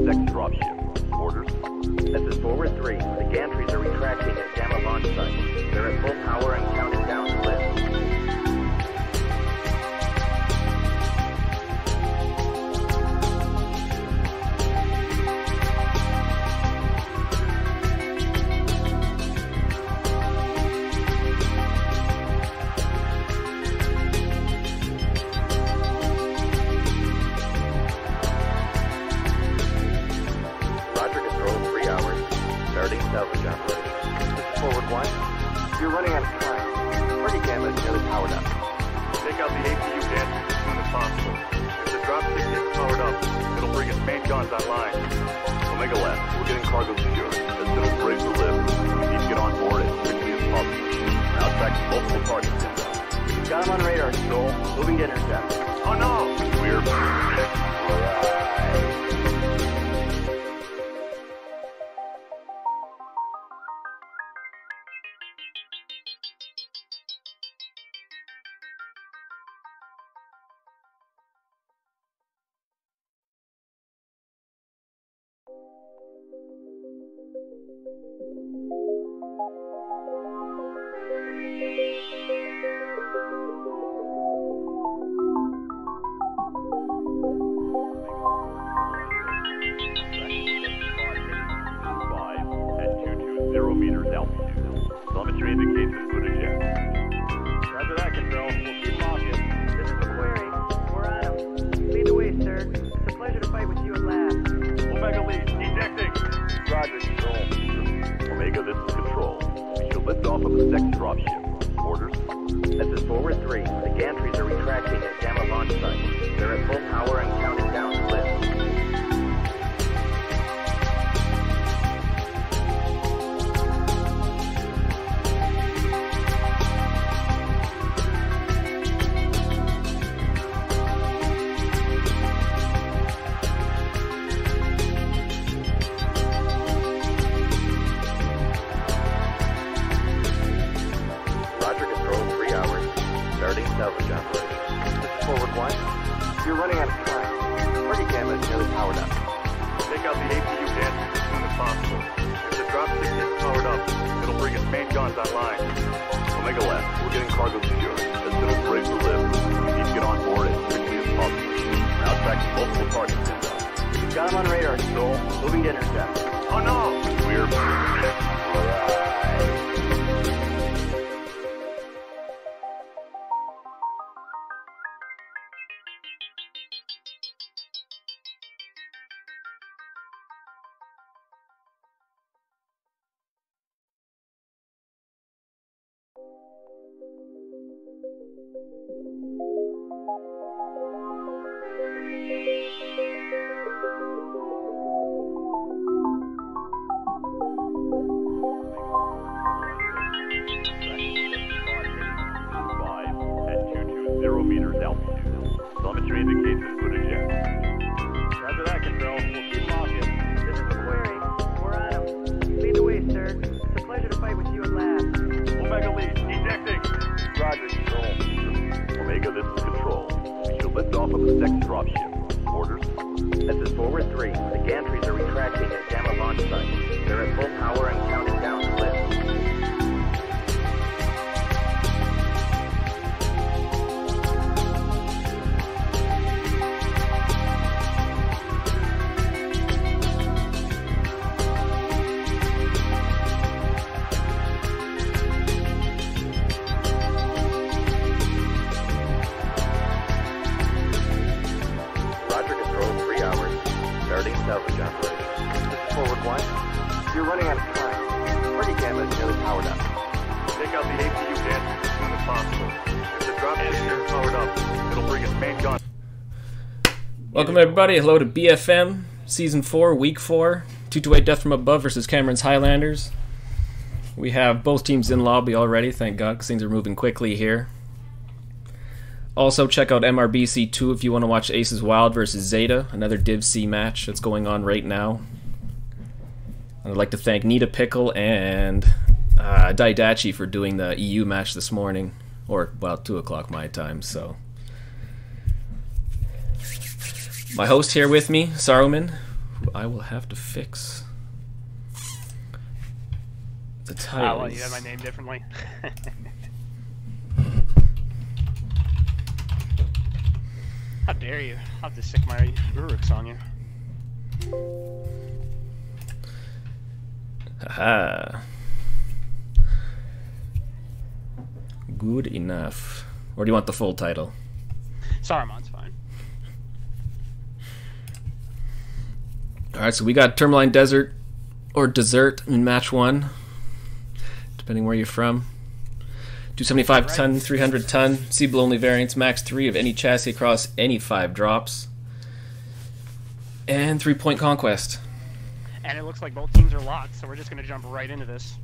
the second dropship. Orders? This is forward 3. The gantries are retracting at Gamma launch site. They're at full power and counting down to lift. Salvage operation. This is forward 1. You're running out of time. Party Gamma is nearly powered up. Take out the APU gantries as soon as possible. If the dropship gets powered up, it'll bring its main guns online. Omega left. We're getting cargo secured. As soon as we're ready for lift, we need to get on board as quickly as possible. We're now tracking multiple targets inbound. Got him on radar, Stroll. Moving to intercept. Oh no! We're... meters altitude. Telemetry indicates a good eject. Roger that, Control. We'll keep walking. This is the query. We're on him. Lead the way, sir. It's a pleasure to fight with you at last. Omega lead, ejecting. Roger, Control. Omega, this is Control. We should lift off of the second dropship. Orders? This is forward 3. The gantries are retracting at Gamma launch site. They're at full power and counting down to lift. Salvage operation. This is forward 1. You're running out of time. Party Gamma is nearly powered up. Take out the APU gantries as soon as possible. If the dropship gets powered up, it'll bring its main guns online. Omega left. We're getting cargo secured. As soon as we're ready for lift, we need to get on board as quickly as possible. We're now tracking multiple targets inbound. Got him on radar, Stroll. Moving to intercept. Oh no! We're... meters altitude. Telemetry indicates a good eject. Roger that, Control. We'll keep walking. This is the query. We're on him. Lead the way, sir. It's a pleasure to fight with you at last. Omega lead, ejecting. Roger, Control. Omega, this is Control. We should lift off of the second dropship. Orders? This is forward 3. The gantries are retracting at Gamma launch site. They're at full power and counting down to lift. Salvage operation. This is forward 1. You're running out of time. Party Gamma is nearly powered up. Take out the APU gantries as soon as possible. If the dropship gets powered up, it'll bring its main gun. Welcome everybody. Hello to BFM Season 4, Week 4. 228 Death from Above versus Cameron's Highlanders. We have both teams in lobby already, thank God, because things are moving quickly here. Also, check out MRBC 2 if you want to watch Aces Wild versus Zeta, another Div C match that's going on right now. I'd like to thank Nita Pickle and Daidachi for doing the EU match this morning, or, well, 2 o'clock my time, so. My host here with me, Saruman, who I will have to fix the Oh, titles. well, you had my name differently. How dare you? I'll have to stick my Uruks on you. Haha. Good enough. Or do you want the full title? Saruman's fine. Alright, so we got Tourmaline Desert or Desert in match 1, depending where you're from. 275 ton, 300 ton, Seabull only variants, max 3 of any chassis across any 5 drops. And 3-point conquest. And it looks like both teams are locked, so we're just going to jump right into this.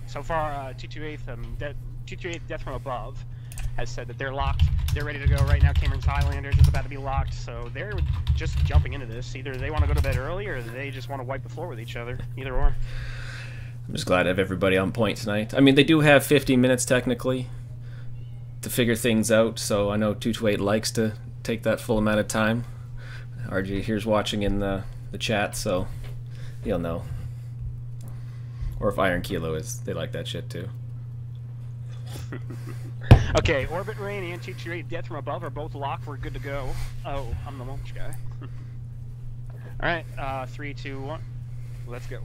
So far, 228 Death from Above has said that they're locked. They're ready to go right now. Cameron's Highlanders is about to be locked, so they're just jumping into this. Either they want to go to bed early or they just want to wipe the floor with each other. Either or. I'm just glad to have everybody on point tonight. I mean, they do have 15 minutes technically to figure things out, so I know 228 likes to take that full amount of time. RJ here's watching in the chat, so he'll know. Or if Iron Kilo is, they like that shit too. Okay, Orbit Rain and 228 Death from Above are both locked. We're good to go. Oh, I'm the launch guy. Alright, 3, 2, 1. Let's go.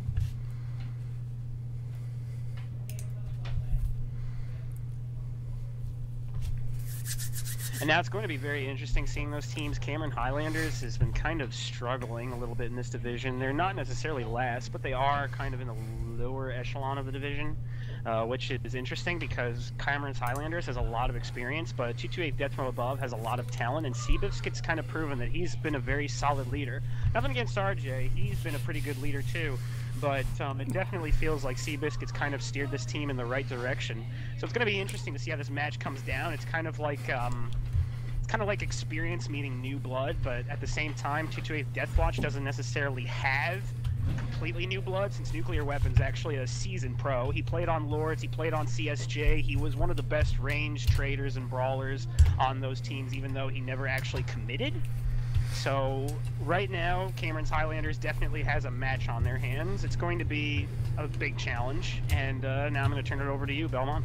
And now it's going to be very interesting seeing those teams. Cameron Highlanders has been kind of struggling a little bit in this division. They're not necessarily last, but they are kind of in the lower echelon of the division, which is interesting because Cameron's Highlanders has a lot of experience, but 228 Death from Above has a lot of talent, and Seabiscuit's kind of proven that he's been a very solid leader. Nothing against RJ, he's been a pretty good leader too, but it definitely feels like Seabiscuit's kind of steered this team in the right direction. So it's going to be interesting to see how this match comes down. It's kind of like experience meeting new blood, but at the same time, 228 Deathwatch doesn't necessarily have completely new blood, since Nuclear Weapon's actually a seasoned pro. He played on Lords, he played on CSJ, he was one of the best range traders and brawlers on those teams, even though he never actually committed. So right now, Cameron's Highlanders definitely has a match on their hands. It's going to be a big challenge, and now I'm going to turn it over to you, Belmont.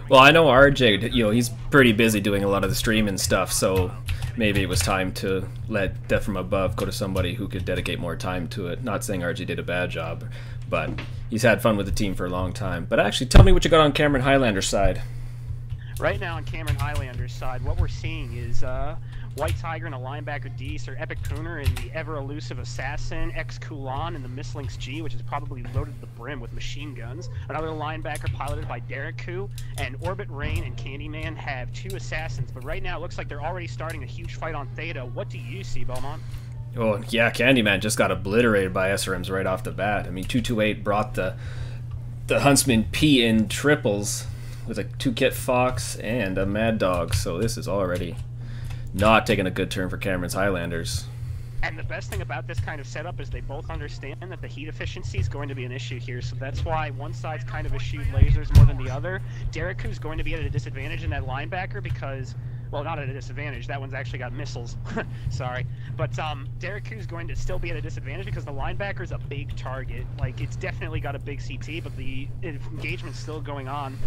Well, I know RJ, he's pretty busy doing a lot of the streaming stuff, so maybe it was time to let Death from Above go to somebody who could dedicate more time to it. Not saying RJ did a bad job, but he's had fun with the team for a long time. But actually, tell me what you got on Cameron Highlander's side. Right now on Cameron Highlander's side, what we're seeing is White Tiger and a linebacker D, Sir Epic Cooner and the ever-elusive Assassin, X-Kulan and the Mislinks G, which is probably loaded to the brim with machine guns. Another linebacker piloted by Derek Koo, and Orbit Rain and Candyman have 2 Assassins, but right now it looks like they're already starting a huge fight on Theta. What do you see, Belmont? Oh, yeah, Candyman just got obliterated by SRMs right off the bat. I mean, 228 brought the Huntsman P in triples with a 2-kit Fox and a Mad Dog, so this is already not taking a good turn for Cameron's Highlanders. And the best thing about this kind of setup is they both understand that the heat efficiency is going to be an issue here, so that's why one side's kind of eschewed lasers more than the other. Derek Koo's going to be at a disadvantage in that linebacker because, well, not at a disadvantage, that one's actually got missiles, sorry. But Derek Koo's going to still be at a disadvantage because the linebacker's a big target. Like, it's definitely got a big CT, but the engagement's still going on.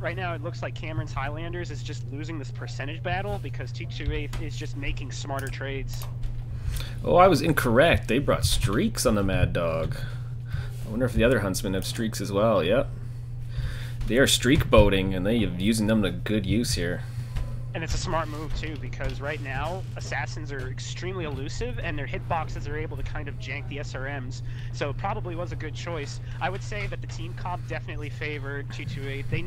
Right now, it looks like Cameron's Highlanders is just losing this percentage battle because 228 is just making smarter trades. Oh, I was incorrect. They brought streaks on the Mad Dog. I wonder if the other Huntsmen have streaks as well. Yep. They are streak boating, and they are using them to good use here. And it's a smart move, too, because right now, Assassins are extremely elusive, and their hitboxes are able to kind of jank the SRMs, so it probably was a good choice. I would say that the team comp definitely favored 228. They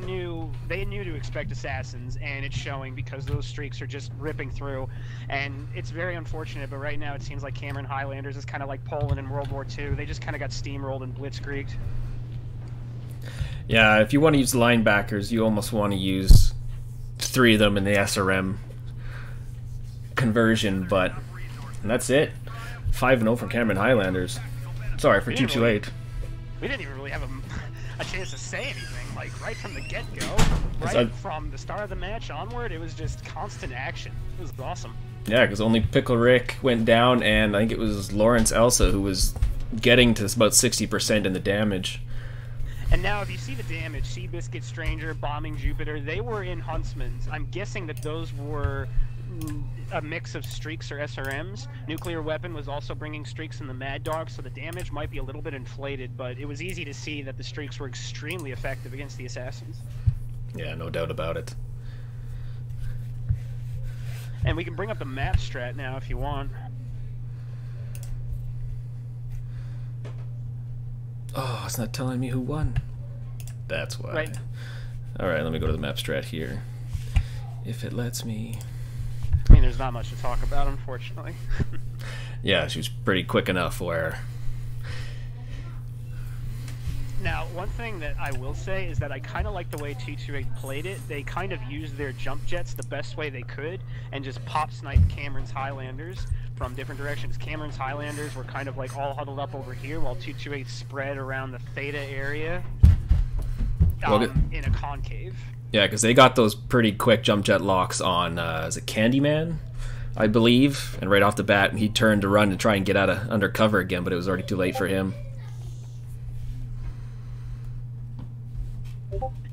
knew to expect Assassins, and it's showing because those streaks are just ripping through, and it's very unfortunate, but right now it seems like Cameron Highlanders is kind of like Poland in World War II. They just kind of got steamrolled and blitzkrieged. Yeah, if you want to use linebackers, you almost want to use 3 of them in the SRM conversion, but that's it. 5-0 for Cameron Highlanders. Sorry for 228. We didn't even really have a chance to say anything, like right from the get-go. Right from the start of the match onward, it was just constant action. It was awesome. Yeah, because only Pickle Rick went down, and I think it was Lawrence Elsa who was getting to about 60% in the damage. And now, if you see the damage, Seabiscuit, Stranger, Bombing Jupiter, they were in Huntsman's. I'm guessing that those were a mix of streaks or SRMs. Nuclear Weapon was also bringing streaks in the Mad Dog, so the damage might be a little bit inflated, but it was easy to see that the streaks were extremely effective against the Assassins. Yeah, no doubt about it. And we can bring up the map strat now if you want. Oh, it's not telling me who won. That's why. Right. Alright, let me go to the map strat here. If it lets me. I mean, there's not much to talk about, unfortunately. Yeah, she was pretty quick enough where... Now, one thing that I will say is that I kind of like the way T28 played it. They kind of used their jump jets the best way they could and just pop sniped Cameron's Highlanders from different directions. Cameron's Highlanders were kind of like all huddled up over here while T28 spread around the Theta area in a concave. Yeah, because they got those pretty quick jump jet locks on, is it Candyman? I believe. And right off the bat, he turned to run to try and get out of undercover again, but it was already too late for him.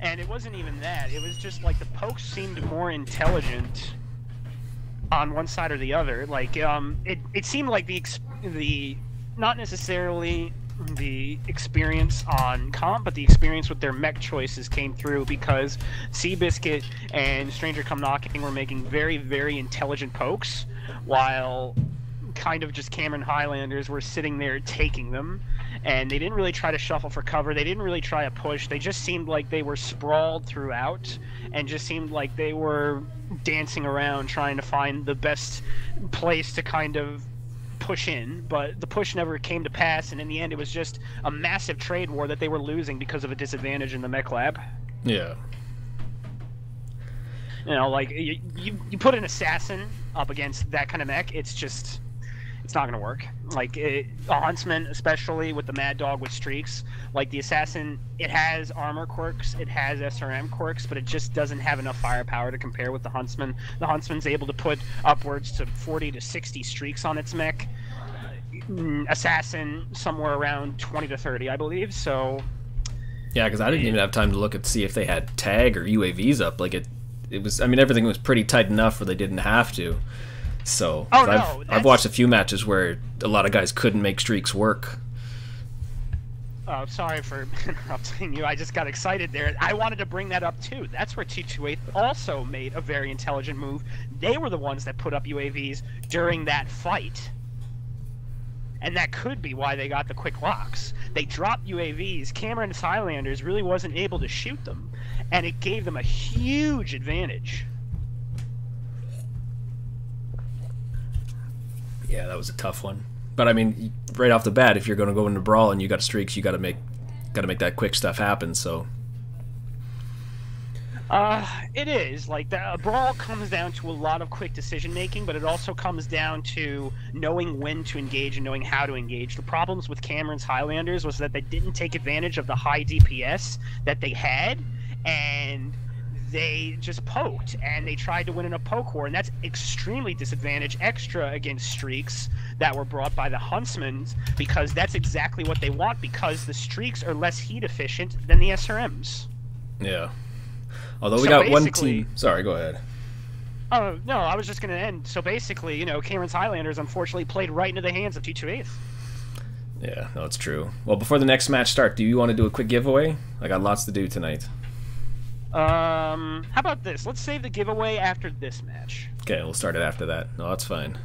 And it wasn't even that. It was just like the pokes seemed more intelligent on one side or the other. Like it seemed like the not necessarily the experience on comp, but the experience with their mech choices came through because Seabiscuit and Stranger Come Knocking were making very, very intelligent pokes, while kind of just Cameron Highlanders were sitting there taking them. And they didn't really try to shuffle for cover. They didn't really try a push. They just seemed like they were sprawled throughout and just seemed like they were dancing around trying to find the best place to kind of push in. But the push never came to pass, and in the end it was just a massive trade war that they were losing because of a disadvantage in the mech lab. Yeah. You know, like, you put an assassin up against that kind of mech, it's not going to work. Like, a Huntsman, especially with the Mad Dog with streaks, like the Assassin, it has armor quirks, it has SRM quirks, but it just doesn't have enough firepower to compare with the Huntsman. The Huntsman's able to put upwards to 40 to 60 streaks on its mech. Assassin, somewhere around 20 to 30, I believe, so... Yeah, because I didn't even have time to look at see if they had tag or UAVs up. Like, it was... I mean, everything was pretty tight enough where they didn't have to. So I've watched a few matches where a lot of guys couldn't make streaks work. Oh, sorry for interrupting you. I just got excited there. I wanted to bring that up too. That's where T28 also made a very intelligent move. They were the ones that put up UAVs during that fight. And that could be why they got the quick locks. They dropped UAVs. Cameron's Highlanders really wasn't able to shoot them. And it gave them a huge advantage. Yeah, that was a tough one. But I mean, right off the bat, if you're going to go into brawl and you got streaks, you got to make that quick stuff happen. So. It is like a brawl comes down to a lot of quick decision making, but it also comes down to knowing when to engage and knowing how to engage. The problems with Cameron's Highlanders was that they didn't take advantage of the high DPS that they had, and they just poked, and they tried to win in a poke war, and that's extremely disadvantage extra against streaks that were brought by the Huntsmen, because that's exactly what they want, because the streaks are less heat efficient than the SRMs. Yeah. Although we got one team... Sorry, go ahead. Oh, no, I was just going to end. So basically, you know, Cameron's Highlanders unfortunately played right into the hands of T28. Yeah, no, it's true. Well, before the next match starts, do you want to do a quick giveaway? I got lots to do tonight. How about this? Let's save the giveaway after this match. Okay, we'll start it after that. No, that's fine.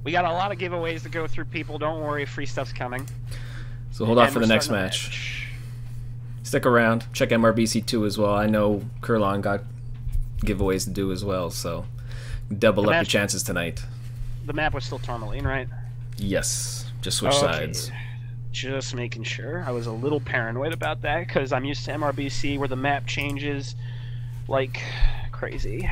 We got a lot of giveaways to go through, people. Don't worry, free stuff's coming. So hold off for the next match. Stick around. Check MRBC 2 as well. I know Kurlon got giveaways to do as well, so double up your chances tonight. The map was still Tourmaline, right? Yes. Just switch sides. Just making sure. I was a little paranoid about that because I'm used to MRBC where the map changes like crazy.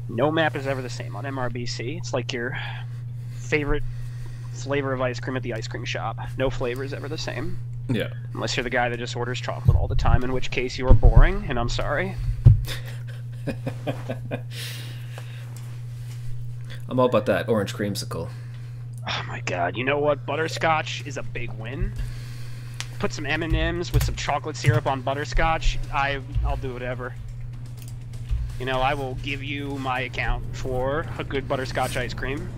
No map is ever the same on MRBC. It's like your favorite flavor of ice cream at the ice cream shop. No flavor is ever the same. Yeah. Unless you're the guy that just orders chocolate all the time, in which case you are boring, and I'm sorry. I'm all about that orange creamsicle. Oh my god, you know what? Butterscotch is a big win. Put some M&Ms with some chocolate syrup on butterscotch. I'll do whatever. You know, I will give you my account for a good butterscotch ice cream.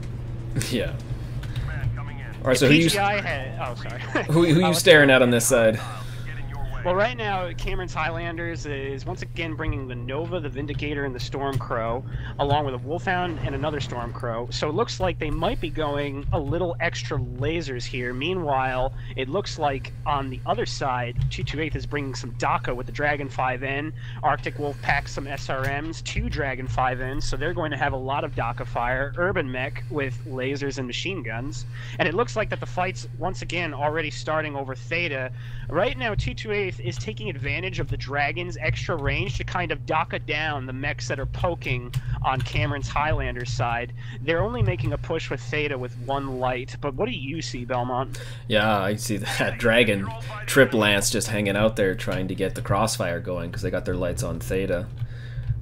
Yeah. Man coming in. All right, so who you Oh, sorry. who you staring at on this side? Get in your way. Well, right now, Cameron's Highlanders is once again bringing the Nova, the Vindicator, and the Stormcrow, along with a Wolfhound and another Stormcrow. So it looks like they might be going a little extra lasers here. Meanwhile, it looks like on the other side, 228 is bringing some DACA with the Dragon 5N. Arctic Wolf packs some SRMs, 2 Dragon 5Ns, so they're going to have a lot of DACA fire. Urban Mech with lasers and machine guns. And it looks like that the fight's once again already starting over Theta. Right now, 228 is taking advantage of the Dragon's extra range to kind of DACA down the mechs that are poking on Cameron's Highlanders side. They're only making a push with Theta with 1 light, but what do you see, Belmont? Yeah, I see that Dragon Trip Lance just hanging out there trying to get the crossfire going because they got their lights on Theta.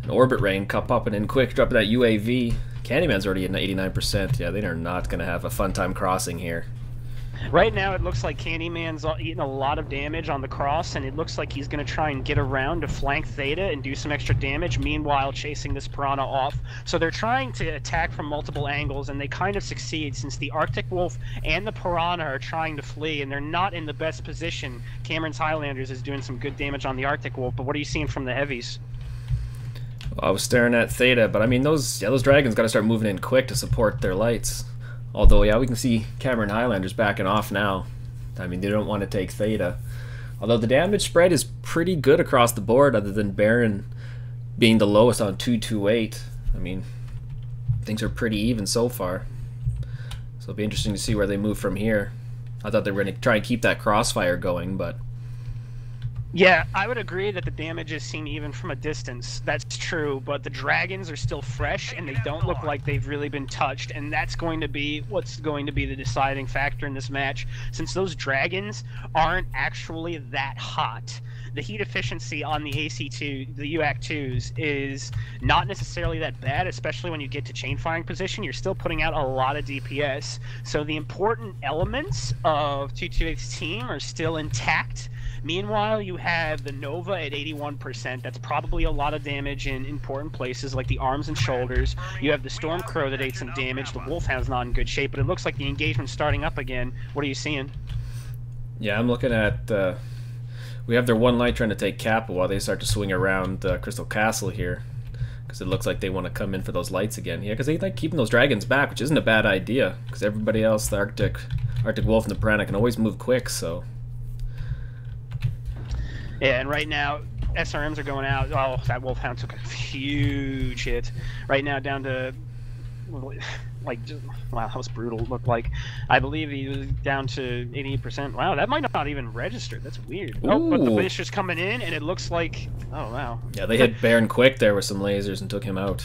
An Orbit Rain popping in quick, dropping that UAV. Candyman's already at 89%. Yeah, they are not going to have a fun time crossing here. Right now, it looks like Candyman's eating a lot of damage on the cross, and it looks like he's going to try and get around to flank Theta and do some extra damage, meanwhile chasing this Piranha off. So they're trying to attack from multiple angles, and they kind of succeed since the Arctic Wolf and the Piranha are trying to flee, and they're not in the best position. Cameron's Highlanders is doing some good damage on the Arctic Wolf, but what are you seeing from the heavies? Well, I was staring at Theta, but I mean, those Dragons got to start moving in quick to support their lights. Although, yeah, we can see Cameron Highlanders backing off now. I mean, they don't want to take Theta. Although the damage spread is pretty good across the board, other than Baron being the lowest on 228. I mean, things are pretty even so far. So it'll be interesting to see where they move from here. I thought they were going to try and keep that crossfire going, but... Yeah, I would agree that the damage is seen even from a distance. That's true, but the Dragons are still fresh, and they don't look like they've really been touched, and that's going to be what's going to be the deciding factor in this match, since those Dragons aren't actually that hot. The heat efficiency on the AC2, the UAC2s, is not necessarily that bad, especially when you get to chain firing position. You're still putting out a lot of DPS, so the important elements of 228's team are still intact. Meanwhile, you have the Nova at 81%. That's probably a lot of damage in important places like the arms and shoulders. You have the Stormcrow that ate some damage. The Wolfhound's not in good shape, but it looks like the engagement's starting up again. What are you seeing? Yeah, I'm looking at... we have their 1 light trying to take Kappa while they start to swing around Crystal Castle here. Because it looks like they want to come in for those lights again. Yeah, because they like keeping those Dragons back, which isn't a bad idea. Because everybody else, the Arctic Wolf and the Piranha, can always move quick, so... Yeah, and right now, SRMs are going out. Oh, that Wolfhound took a huge hit. Right now, down to, like, wow, that was brutal. It looked like, I believe he was down to 88%. Wow, that might not even register. That's weird. Ooh. Oh, but the Fisher's coming in, and it looks like, oh, wow. Yeah, they hit Baron quick there with some lasers and took him out.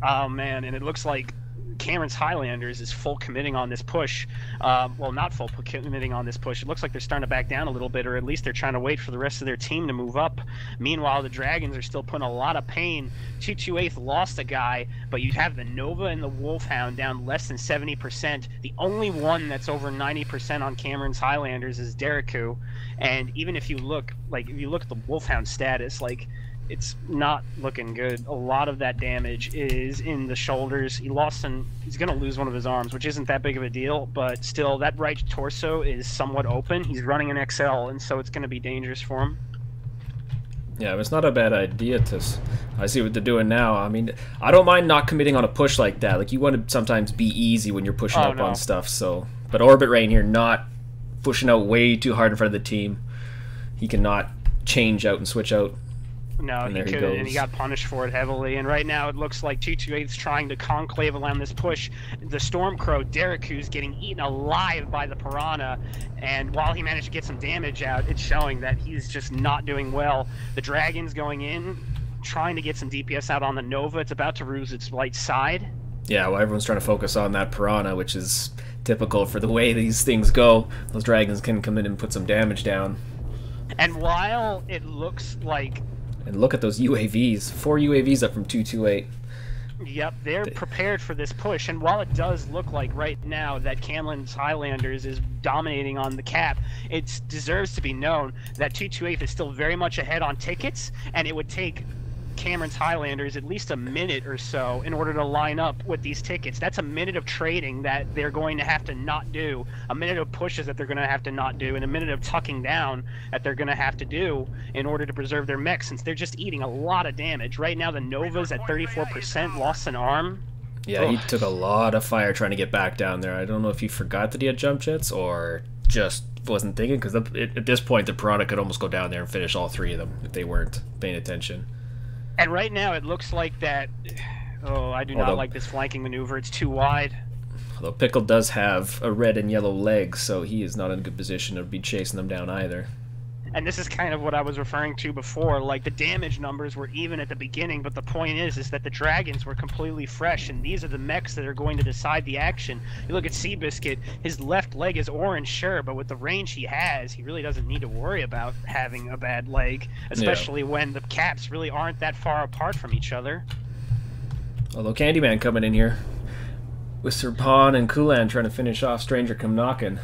Oh, man, and it looks like Cameron's Highlanders is full committing on this push. Well, not full committing on this push. It looks like they're starting to back down a little bit, or at least they're trying to wait for the rest of their team to move up. Meanwhile, the Dragons are still putting a lot of pain. 228 lost a guy, but you have the Nova and the Wolfhound down less than 70%. The only one that's over 90% on Cameron's Highlanders is Deriku. And even if you look, like, if you look at the Wolfhound status, like, it's not looking good. A lot of that damage is in the shoulders. He's going to lose one of his arms, which isn't that big of a deal, but still, that right torso is somewhat open. He's running an XL, and so it's going to be dangerous for him. Yeah, it's not a bad idea to... I see what they're doing now. I mean, I don't mind not committing on a push like that. Like, you want to sometimes be easy when you're pushing up on stuff, so... But Orbit Rain here not pushing out way too hard in front of the team. He cannot change out and switch out. No, he couldn't, and he got punished for it heavily. And right now, it looks like 228's trying to conclave around this push. The Stormcrow, Dereku's getting eaten alive by the Piranha, and while he managed to get some damage out, it's showing that he's just not doing well. The Dragon's going in, trying to get some DPS out on the Nova. It's about to lose its right side. Yeah, well, everyone's trying to focus on that Piranha, which is typical for the way these things go. Those Dragons can come in and put some damage down. And while it looks like... And look at those UAVs. 4 UAVs up from 228. Yep, they're prepared for this push, and while it does look like right now that Cameron's Highlanders is dominating on the cap, it deserves to be known that 228 is still very much ahead on tickets, and it would take Cameron's Highlanders at least a minute or so in order to line up with these tickets. That's a minute of trading that they're going to have to not do, a minute of pushes that they're going to have to not do, and a minute of tucking down that they're going to have to do in order to preserve their mech, since they're just eating a lot of damage. Right now the Nova's at 34%, lost an arm. Yeah, he took a lot of fire trying to get back down there. I don't know if he forgot that he had jump jets or just wasn't thinking, because at this point the Piranha could almost go down there and finish all three of them if they weren't paying attention. And right now it looks like that... Oh, I do not like this flanking maneuver. It's too wide. Although Pickle does have a red and yellow leg, so he is not in a good position to be chasing them down either. And this is kind of what I was referring to before. Like, the damage numbers were even at the beginning, but the point is that the Dragons were completely fresh, and these are the mechs that are going to decide the action. You look at Seabiscuit, his left leg is orange, sure, but with the range he has, he really doesn't need to worry about having a bad leg, especially when the caps really aren't that far apart from each other. Although Candyman coming in here with Sir Pawn and Kulan trying to finish off Stranger Come Knockin'.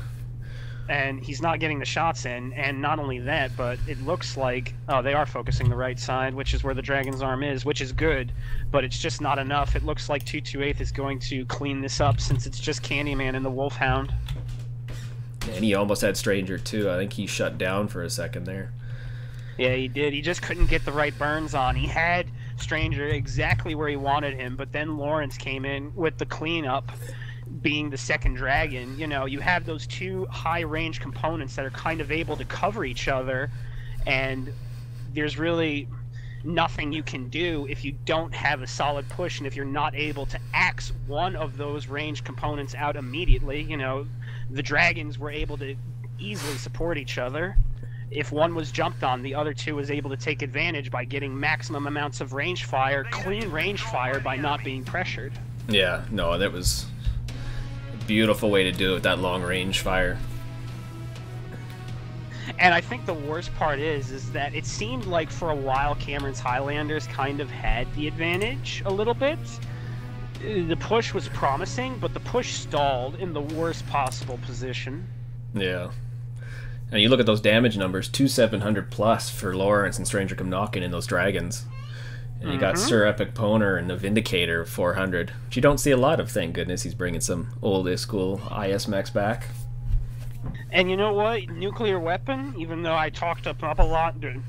And he's not getting the shots in, and not only that, but it looks like, oh, they are focusing the right side, which is where the Dragon's Arm is, which is good, but it's just not enough. It looks like 228 is going to clean this up, since it's just Candyman and the Wolfhound. And he almost had Stranger too. I think he shut down for a second there. Yeah, he did. He just couldn't get the right burns on. He had Stranger exactly where he wanted him, but then Lawrence came in with the cleanup. Being the second dragon, you know, you have those two high range components that are kind of able to cover each other, and there's really nothing you can do if you don't have a solid push, and if you're not able to axe one of those range components out immediately. You know, the dragons were able to easily support each other. If one was jumped on, the other two was able to take advantage by getting maximum amounts of range fire, clean range fire, by not being pressured. Yeah, no, that was beautiful way to do it with that long range fire. And I think the worst part is that it seemed like for a while Cameron's Highlanders kind of had the advantage a little bit. The push was promising, but the push stalled in the worst possible position. Yeah. And you look at those damage numbers, 2,700 plus for Lawrence and Stranger Come Knockin' in those dragons. And you got Sir Epic Poner and the Vindicator 400, which you don't see a lot of, thank goodness. He's bringing some old school IS mechs back. And you know what? Nuclear Weapon, even though I talked up a lot during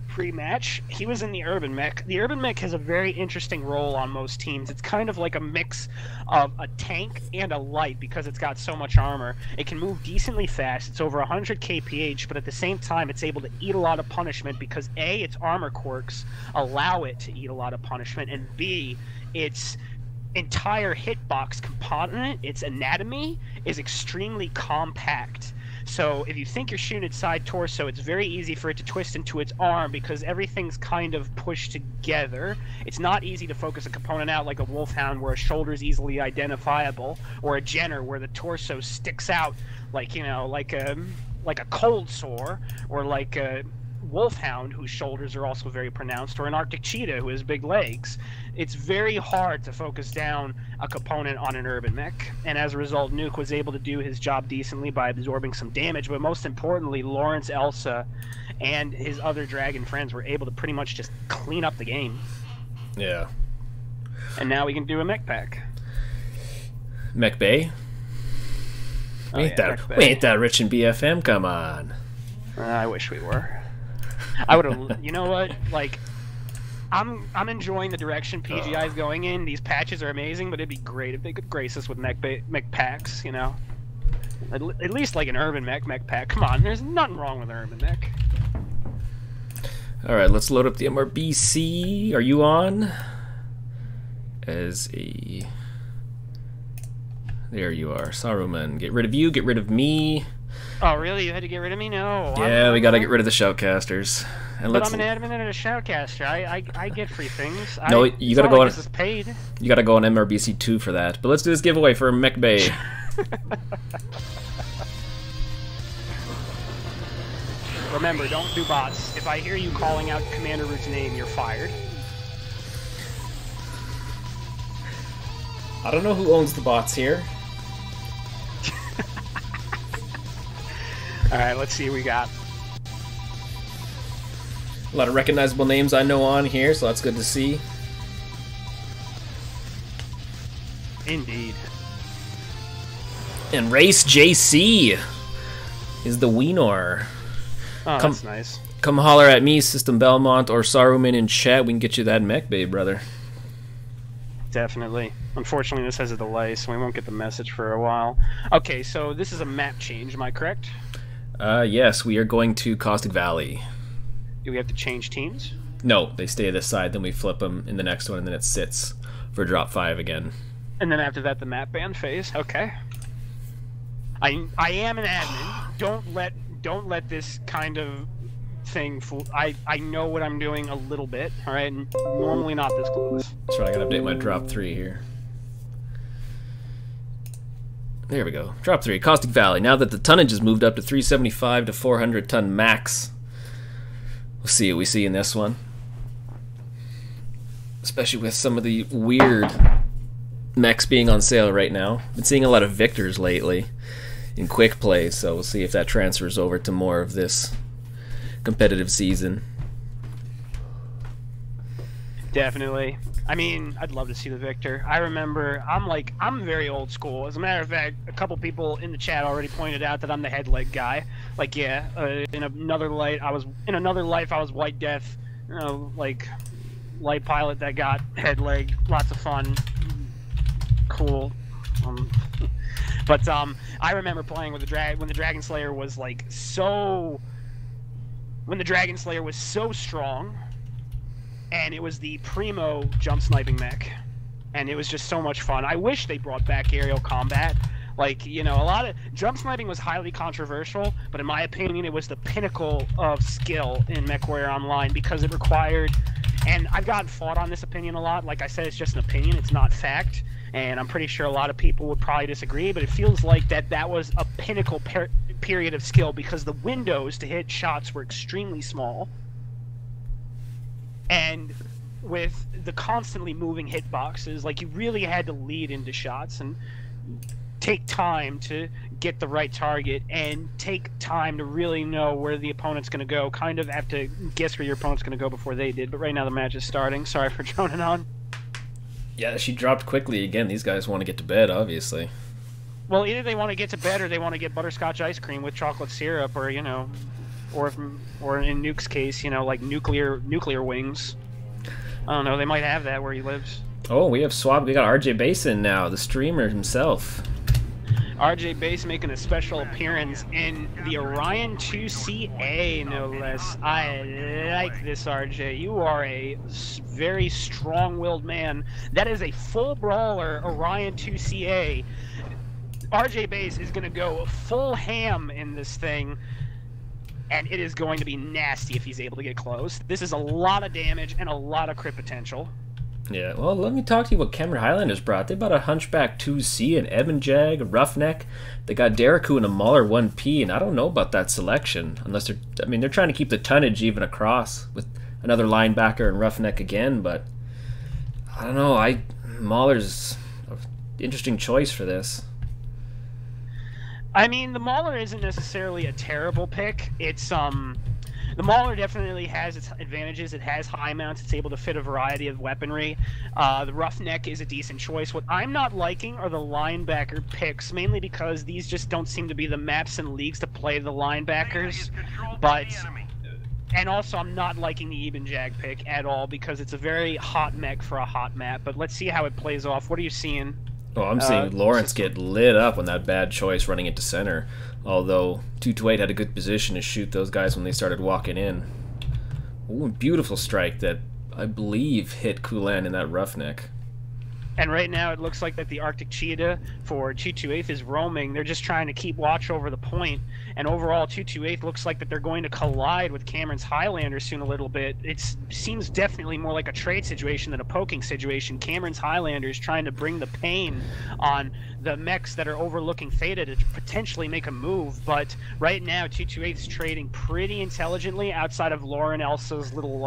pre-match, he was in the Urban Mech. The Urban Mech has a very interesting role on most teams. It's kind of like a mix of a tank and a light because it's got so much armor. It can move decently fast. It's over 100 kph, but at the same time it's able to eat a lot of punishment because A, its armor quirks allow it to eat a lot of punishment, and B, its entire hitbox component, its anatomy, is extremely compact. So if you think you're shooting its side torso, it's very easy for it to twist into its arm because everything's kind of pushed together. It's not easy to focus a component out like a Wolfhound where a shoulder is easily identifiable, or a Jenner where the torso sticks out like, you know, like a cold sore, or like a Wolfhound whose shoulders are also very pronounced, or an Arctic Cheetah who has big legs. It's very hard to focus down a component on an Urban Mech, and as a result Nuke was able to do his job decently by absorbing some damage, but most importantly Lawrence, Elsa, and his other dragon friends were able to pretty much just clean up the game. Yeah. And now we can do a mech pack. Mech Bay? We ain't that rich in BFM, come on. I wish we were. I would have, you know what, like, I'm enjoying the direction PGI is going in. These patches are amazing, but it'd be great if they could grace us with mech packs, you know. At least like an Urban Mech pack. Come on, there's nothing wrong with an Urban Mech. Alright, let's load up the MRBC. Are you on? As a... There you are. Saruman. Get rid of you, get rid of me. Oh, really? You had to get rid of me? No. Yeah, we gotta get rid of the shoutcasters. And but I'm an admin and a shoutcaster. I get free things. No, you gotta go on. This is paid. You gotta go on MRBC 2 for that. But let's do this giveaway for Mech Bay. Remember, don't do bots. If I hear you calling out Commander Root's name, you're fired. I don't know who owns the bots here. Alright, let's see what we got. A lot of recognizable names I know on here, so that's good to see. Indeed. And Race JC is the winner. Oh, that's nice. Come holler at me, System Belmont, or Saruman in chat. We can get you that mech, babe, brother. Definitely. Unfortunately, this has a delay, so we won't get the message for a while. Okay, so this is a map change, am I correct? Yes, we are going to Caustic Valley. Do we have to change teams? No, they stay this side, then we flip them in the next one, and then it sits for drop 5 again. And then after that, the map ban phase. Okay. I am an admin. Don't let this kind of thing fool. I know what I'm doing a little bit. All right. Normally not this close. So I gotta update my drop 3 here. There we go. Drop 3, Caustic Valley. Now that the tonnage has moved up to 375 to 400 ton max. We'll see what we see in this one. Especially with some of the weird mechs being on sale right now. Been seeing a lot of Victors lately in quick play, so we'll see if that transfers over to more of this competitive season. Definitely. I mean, I'd love to see the Victor. I remember, I'm very old school. As a matter of fact, a couple people in the chat already pointed out that I'm the head leg guy. Like, yeah, in another life I was White Death, you know, like light pilot that got head leg, lots of fun, cool. But I remember playing with when the Dragon Slayer was like when the Dragon Slayer was so strong. And it was the primo jump sniping mech, and it was just so much fun. I wish they brought back aerial combat. Like, you know, a lot of jump sniping was highly controversial, but in my opinion, it was the pinnacle of skill in MechWarrior Online because it required. And I've gotten fought on this opinion a lot. Like I said, it's just an opinion; it's not fact. And I'm pretty sure a lot of people would probably disagree, but it feels like that was a pinnacle period of skill because the windows to hit shots were extremely small. And with the constantly moving hitboxes, like you really had to lead into shots and take time to get the right target and take time to really know where the opponent's going to go. Kind of have to guess where your opponent's going to go before they did. But right now the match is starting. Sorry for droning on. Yeah, she dropped quickly again. These guys want to get to bed, obviously. Well, either they want to get to bed or they want to get butterscotch ice cream with chocolate syrup, or you know. Or in Nuke's case, you know, like nuclear wings. I don't know, they might have that where he lives. Oh, we have swap. We got RJ Basin now, the streamer himself. RJ Base making a special appearance in the Orion 2CA, no less. I like this, RJ. You are a very strong-willed man. That is a full brawler Orion 2CA. RJ Base is going to go full ham in this thing. And it is going to be nasty if he's able to get close. This is a lot of damage and a lot of crit potential. Yeah, well, let me talk to you what Cameron Highlanders brought. They brought a Hunchback 2C, an Edmund Jag, a Roughneck. They got Deriku and a Mauler 1P, and I don't know about that selection. Unless they're trying to keep the tonnage even across with another linebacker and Roughneck again, but I don't know. Mauler's an interesting choice for this. I mean, the Mauler isn't necessarily a terrible pick. It's the Mauler definitely has its advantages. It has high mounts. It's able to fit a variety of weaponry. The Roughneck is a decent choice. What I'm not liking are the linebacker picks, mainly because these just don't seem to be the maps and leagues to play the linebackers. But and also, I'm not liking the Eben Jag pick at all because it's a very hot mech for a hot map. But let's see how it plays off. What are you seeing? Oh, I'm seeing Lawrence get lit up on that bad choice running into center. Although 228 had a good position to shoot those guys when they started walking in. Ooh, beautiful strike that I believe hit Kulan in that Roughneck. And right now it looks like that the Arctic Cheetah for 228 is roaming. They're just trying to keep watch over the point. And overall, 228 looks like that they're going to collide with Cameron's Highlander soon a little bit. It seems definitely more like a trade situation than a poking situation. Cameron's Highlander is trying to bring the pain on the mechs that are overlooking Theta to potentially make a move. But right now, 228 is trading pretty intelligently outside of Lauren Elsa's little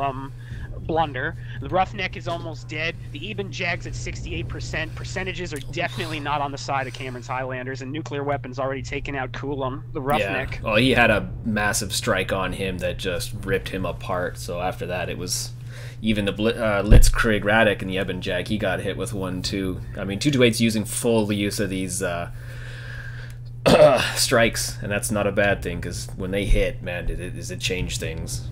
blunder. The Roughneck is almost dead. The Eben Jag's at 68%. Percentages are definitely not on the side of Cameron's Highlanders, and nuclear weapons already taken out Coulomb, the Roughneck. Yeah. Well, he had a massive strike on him that just ripped him apart. So after that, it was even the Blitzkrieg Radek and the Eben Jag. He got hit with 1-2. I mean, 228's using full use of these strikes, and that's not a bad thing because when they hit, man, it changed things.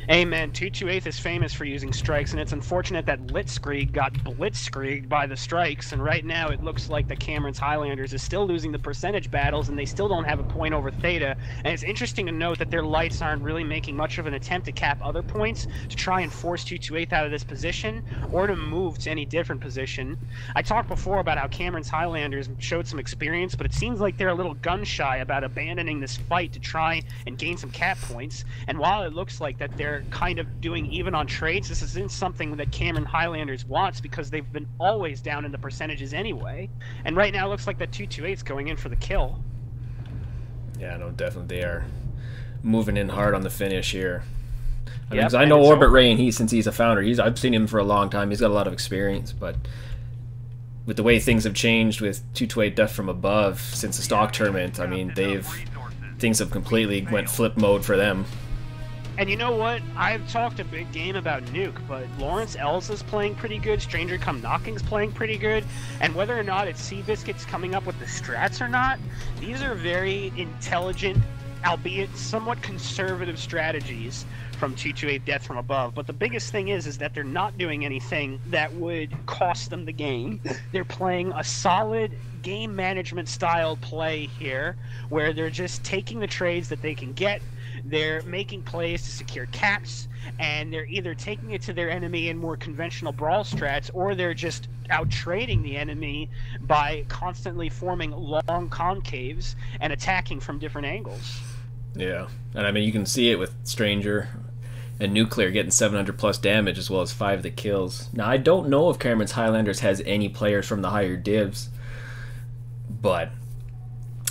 Amen. 228 is famous for using strikes, and it's unfortunate that Blitzkrieg got blitzkrieged by the strikes, and right now it looks like the Cameron's Highlanders is still losing the percentage battles, and they still don't have a point over Theta. And it's interesting to note that their lights aren't really making much of an attempt to cap other points to try and force 228 out of this position or to move to any different position. I talked before about how Cameron's Highlanders showed some experience, but it seems like they're a little gun-shy about abandoning this fight to try and gain some cap points. And while it looks like that they're kind of doing even on trades, this isn't something that Cameron Highlanders wants because they've been always down in the percentages anyway. And right now it looks like that 228's going in for the kill. Yeah, no, definitely they are moving in hard on the finish here. I mean, Yep, 'cause I know Orbit Rain, since he's a founder, I've seen him for a long time. He's got a lot of experience, but with the way things have changed with 228 Death from Above since the stock tournament, I mean, things have completely went flip mode for them. And you know what? I've talked a big game about Nuke, but Lawrence Elsa's playing pretty good, Stranger Come Knocking's playing pretty good, and whether or not it's Seabiscuit's coming up with the strats or not, these are very intelligent, albeit somewhat conservative strategies from 228 Death from Above. But the biggest thing is that they're not doing anything that would cost them the game. They're playing a solid game management style play here, where they're just taking the trades that they can get. They're making plays to secure caps, and they're either taking it to their enemy in more conventional brawl strats, or they're just out-trading the enemy by constantly forming long concaves and attacking from different angles. Yeah, and I mean, you can see it with Stranger and Nuclear getting 700 plus damage as well as 5 of the kills. Now, I don't know if Cameron's Highlanders has any players from the higher divs, but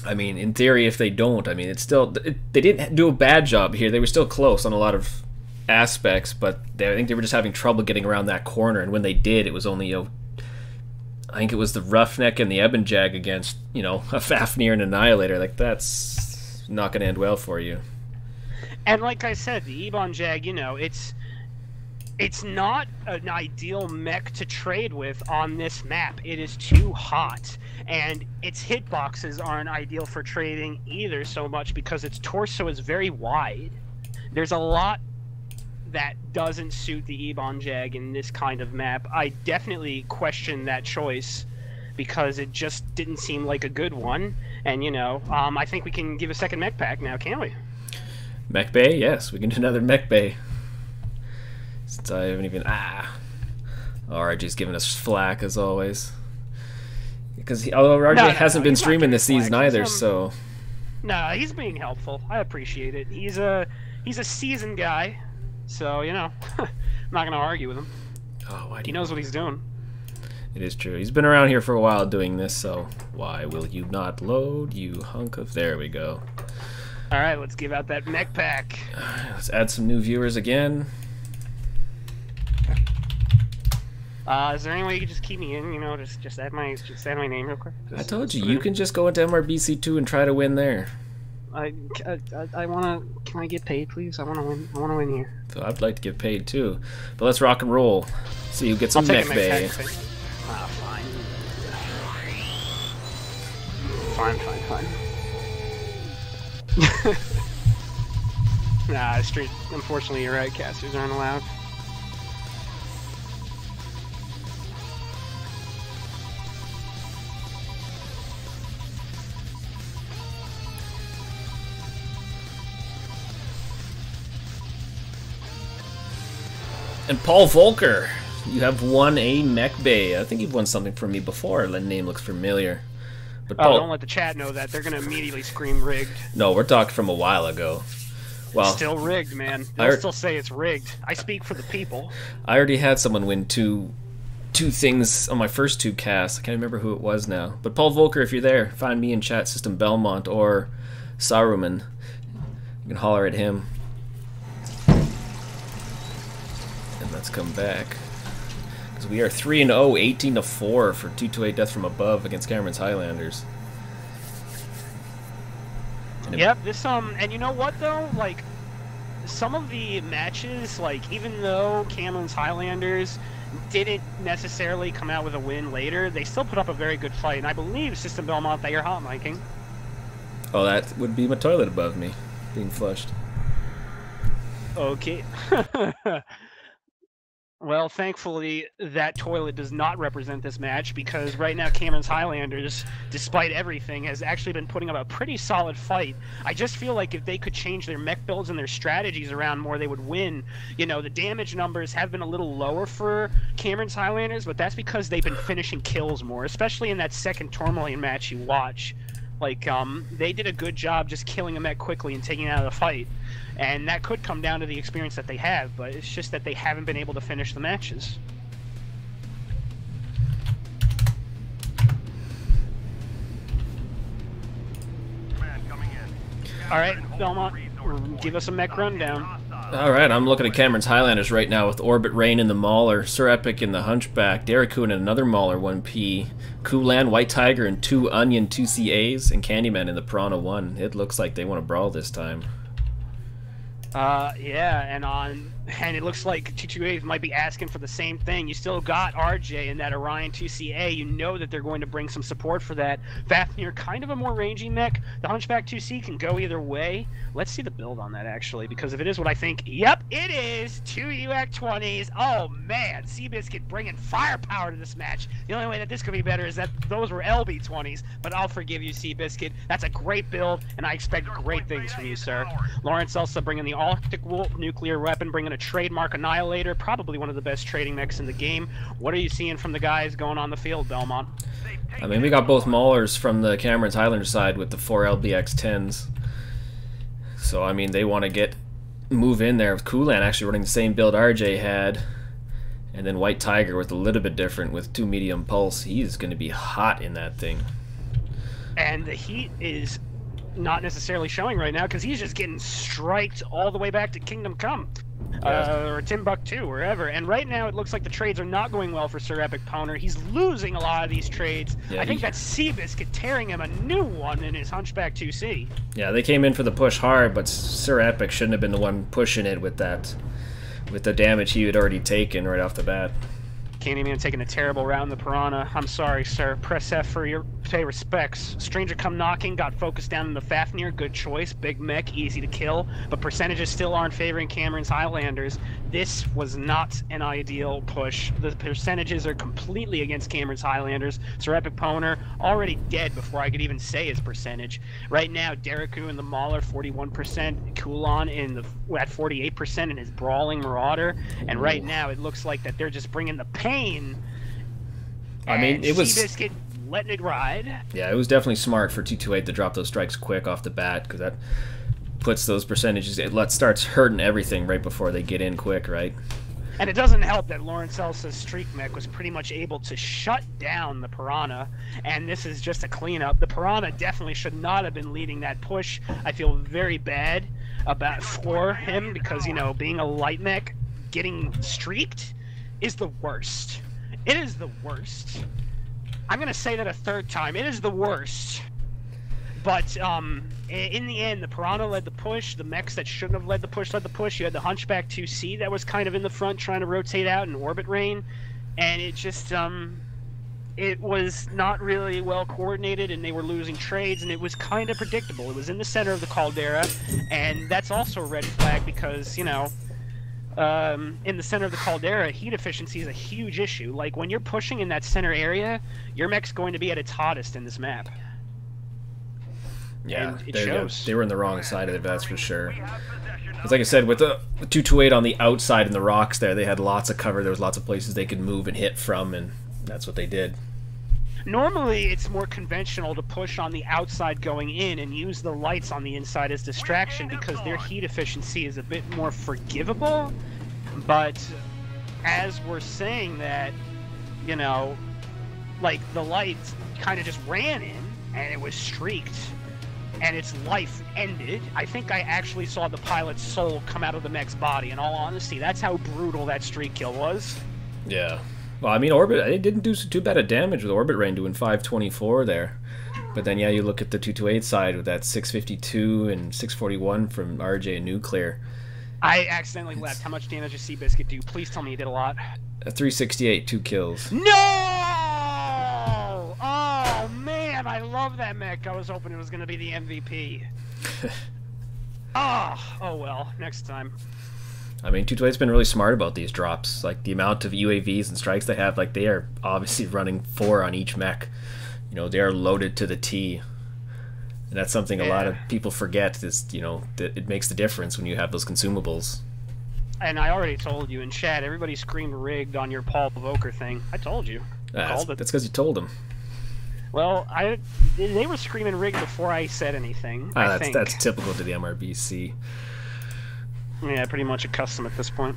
I mean, in theory, if they don't, I mean, it's still... They didn't do a bad job here. They were still close on a lot of aspects, but I think they were just having trouble getting around that corner, and when they did, it was only, I think it was the Roughneck and the Eben Jag against, a Fafnir and Annihilator. Like, that's not going to end well for you. And like I said, the Ebon Jag, it's not an ideal mech to trade with on this map. It is too hot, and its hitboxes aren't ideal for trading either so much because its torso is very wide. There's a lot that doesn't suit the Ebon Jag in this kind of map. I definitely question that choice because it just didn't seem like a good one. And, I think we can give a second mech pack now, can't we? Mech Bay? Yes, we can do another Mech Bay. Since I haven't even... RJ's giving us flack, as always. Because although RJ hasn't been streaming this season either, so... No, he's being helpful. I appreciate it. He's a seasoned guy, so, I'm not going to argue with him. Oh, why do he knows what he's doing. It is true. He's been around here for a while doing this, so why will you not load, you hunk of... There we go. Alright, let's give out that mech pack. Let's add some new viewers again. Is there any way you could just keep me in? Just add my name real quick. I told you, you can just go into MRBC 2 and try to win there. I wanna. Can I get paid, please? I wanna win. I wanna win here. So I'd like to get paid too, but let's rock and roll. See who gets some Mech Bay. Fine. Fine. Nah, street. Unfortunately, you're right. Casters aren't allowed. And Paul Volker, you have won a Mech Bay. I think you've won something from me before. That name looks familiar. But Paul, don't let the chat know that. They're going to immediately scream rigged. No, we're talking from a while ago. Well, still rigged, man. They'll still say it's rigged. I speak for the people. I already had someone win two things on my first 2 casts. I can't remember who it was now. But Paul Volker, if you're there, find me in chat system Belmont or Saruman. You can holler at him. And the let's come back. Because we are 3-0, 18-4 for 228 Death from Above against Cameron's Highlanders. Yep, this and you know what though? Like, some of the matches, like, even though Cameron's Highlanders didn't necessarily come out with a win later, they still put up a very good fight, and I believe, System Belmont, that you're hot miking. Oh, that would be my toilet above me, being flushed. Okay. Well, thankfully, that toilet does not represent this match, because right now Cameron's Highlanders, despite everything, has actually been putting up a pretty solid fight. I just feel like if they could change their mech builds and their strategies around more, they would win. You know, the damage numbers have been a little lower for Cameron's Highlanders, but that's because they've been finishing kills more, especially in that second Tourmaline match you watch. Like, they did a good job just killing a mech quickly and taking it out of the fight. And that could come down to the experience that they have, but it's just that they haven't been able to finish the matches. Alright, Belmont, give us a mech rundown. Alright, I'm looking at Cameron's Highlanders right now with Orbit Rain in the Mauler, Sir Epic in the Hunchback, Derricoon in another Mauler 1P, Kulan, White Tiger in 2 Onion 2CAs, and Candyman in the Piranha 1. It looks like they want to brawl this time. Yeah, and it looks like 228 might be asking for the same thing. You still got RJ in that Orion 2CA. You know that they're going to bring some support for that. Fafnir, kind of a more rangy mech. The Hunchback 2C can go either way. Let's see the build on that, actually, because if it is what I think, yep, it is! 2 UAC 20s. Oh, man, Seabiscuit bringing firepower to this match. The only way that this could be better is that those were LB 20s, but I'll forgive you, Seabiscuit. That's a great build, and I expect great things from you, sir. Lawrence also bringing the Arctic Wolf nuclear weapon, bringing a trademark Annihilator, probably one of the best trading mechs in the game. What are you seeing from the guys going on the field, Belmont? I mean, we got both Maulers from the Cameron's Highlander side with the 4 LBX-10s. So, I mean, they want to move in there with Kulan actually running the same build RJ had. And then White Tiger with a little bit different with 2 medium pulse. He's going to be hot in that thing. And the heat is not necessarily showing right now because he's just getting striked all the way back to Kingdom Come. Or Timbuktu, wherever. And right now it looks like the trades are not going well for Sir Epic Poner. He's losing a lot of these trades. Yeah, I think that's Seabiscuit tearing him a new one in his Hunchback 2C. Yeah, they came in for the push hard, but Sir Epic shouldn't have been the one pushing it with the damage he had already taken right off the bat. Candyman taking a terrible round in the Piranha. I'm sorry, sir. Press F for your pay respects. Stranger Come Knocking got focused down in the Fafnir. Good choice. Big mech, easy to kill. But percentages still aren't favoring Cameron's Highlanders. This was not an ideal push. The percentages are completely against Cameron's Highlanders. Sir Epic Poner already dead before I could even say his percentage. Right now, Derricoon in the Mauler, 41%. Kulan at 48% in his Brawling Marauder. And right now, it looks like that they're just bringing the pain. I mean, it was Seabiscuit letting it ride. Yeah, it was definitely smart for 228 to drop those strikes quick off the bat because that puts those percentages. It starts hurting everything right before they get in quick, right? And it doesn't help that Lawrence Elsa's Streak Mech was pretty much able to shut down the Piranha, and this is just a cleanup. The Piranha definitely should not have been leading that push. I feel very bad for him because, you know, being a light mech, getting streaked is the worst. It is the worst. I'm gonna say that a third time. It is the worst. But in the end, the Piranha led the push. The mechs that shouldn't have led the push led the push. You had the Hunchback 2C that was kind of in the front trying to rotate out in Orbit Rain, and it just it was not really well coordinated, and they were losing trades, and it was kind of predictable. It was in the center of the Caldera, and that's also a red flag because, you know, in the center of the Caldera, heat efficiency is a huge issue. Like, when you're pushing in that center area, your mech's going to be at its hottest in this map. Yeah, it shows. They were on the wrong side of it, that's for sure. Because like I said, with the 228 on the outside and the rocks there, they had lots of cover. There was lots of places they could move and hit from, and that's what they did. Normally, it's more conventional to push on the outside going in and use the lights on the inside as distraction because their heat efficiency is a bit more forgivable. But as we're saying that, you know, like the lights kind of just ran in and it was streaked. and its life ended. I think I actually saw the pilot's soul come out of the mech's body, in all honesty. That's how brutal that streak kill was. Yeah. Well, I mean, Orbit, it didn't do too bad of damage with Orbit Rain doing 524 there. But then, yeah, you look at the 228 side with that 652 and 641 from RJ and Nuclear. I accidentally left. How much damage did Seabiscuit do? Please tell me you did a lot. 368, 2 kills. No! Oh, man, I love that mech. I was hoping it was going to be the MVP. Oh, well, next time. I mean, 228's been really smart about these drops. Like, the amount of UAVs and strikes they have, like, they are obviously running 4 on each mech. You know, they are loaded to the T. And that's something a lot of people forget, is, you know, that it makes the difference when you have those consumables. And I already told you in chat, everybody screamed rigged on your Paul Voker thing. I told you. That's because you told them. Well, they were screaming rigged before I said anything. I think. That's typical to the MRBC. Yeah, pretty much a custom at this point.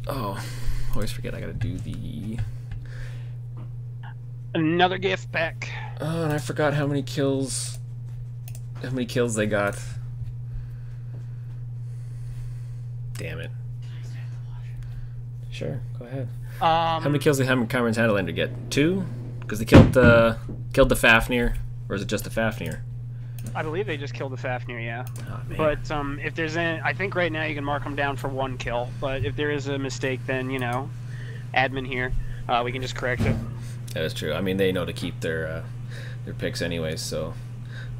Oh, always forget I gotta do the... Another gift back. Oh, and I forgot how many kills they got. Damn it. Sure, go ahead. How many kills did Cameron's Handlander get? 2? Because they killed the Fafnir, or is it just the Fafnir? I believe they just killed the Fafnir, yeah. Oh, man. But if there's any, I think right now you can mark them down for 1 kill. But if there is a mistake, then, you know, admin here, we can just correct it. That is true. I mean, they know to keep their picks anyways, so...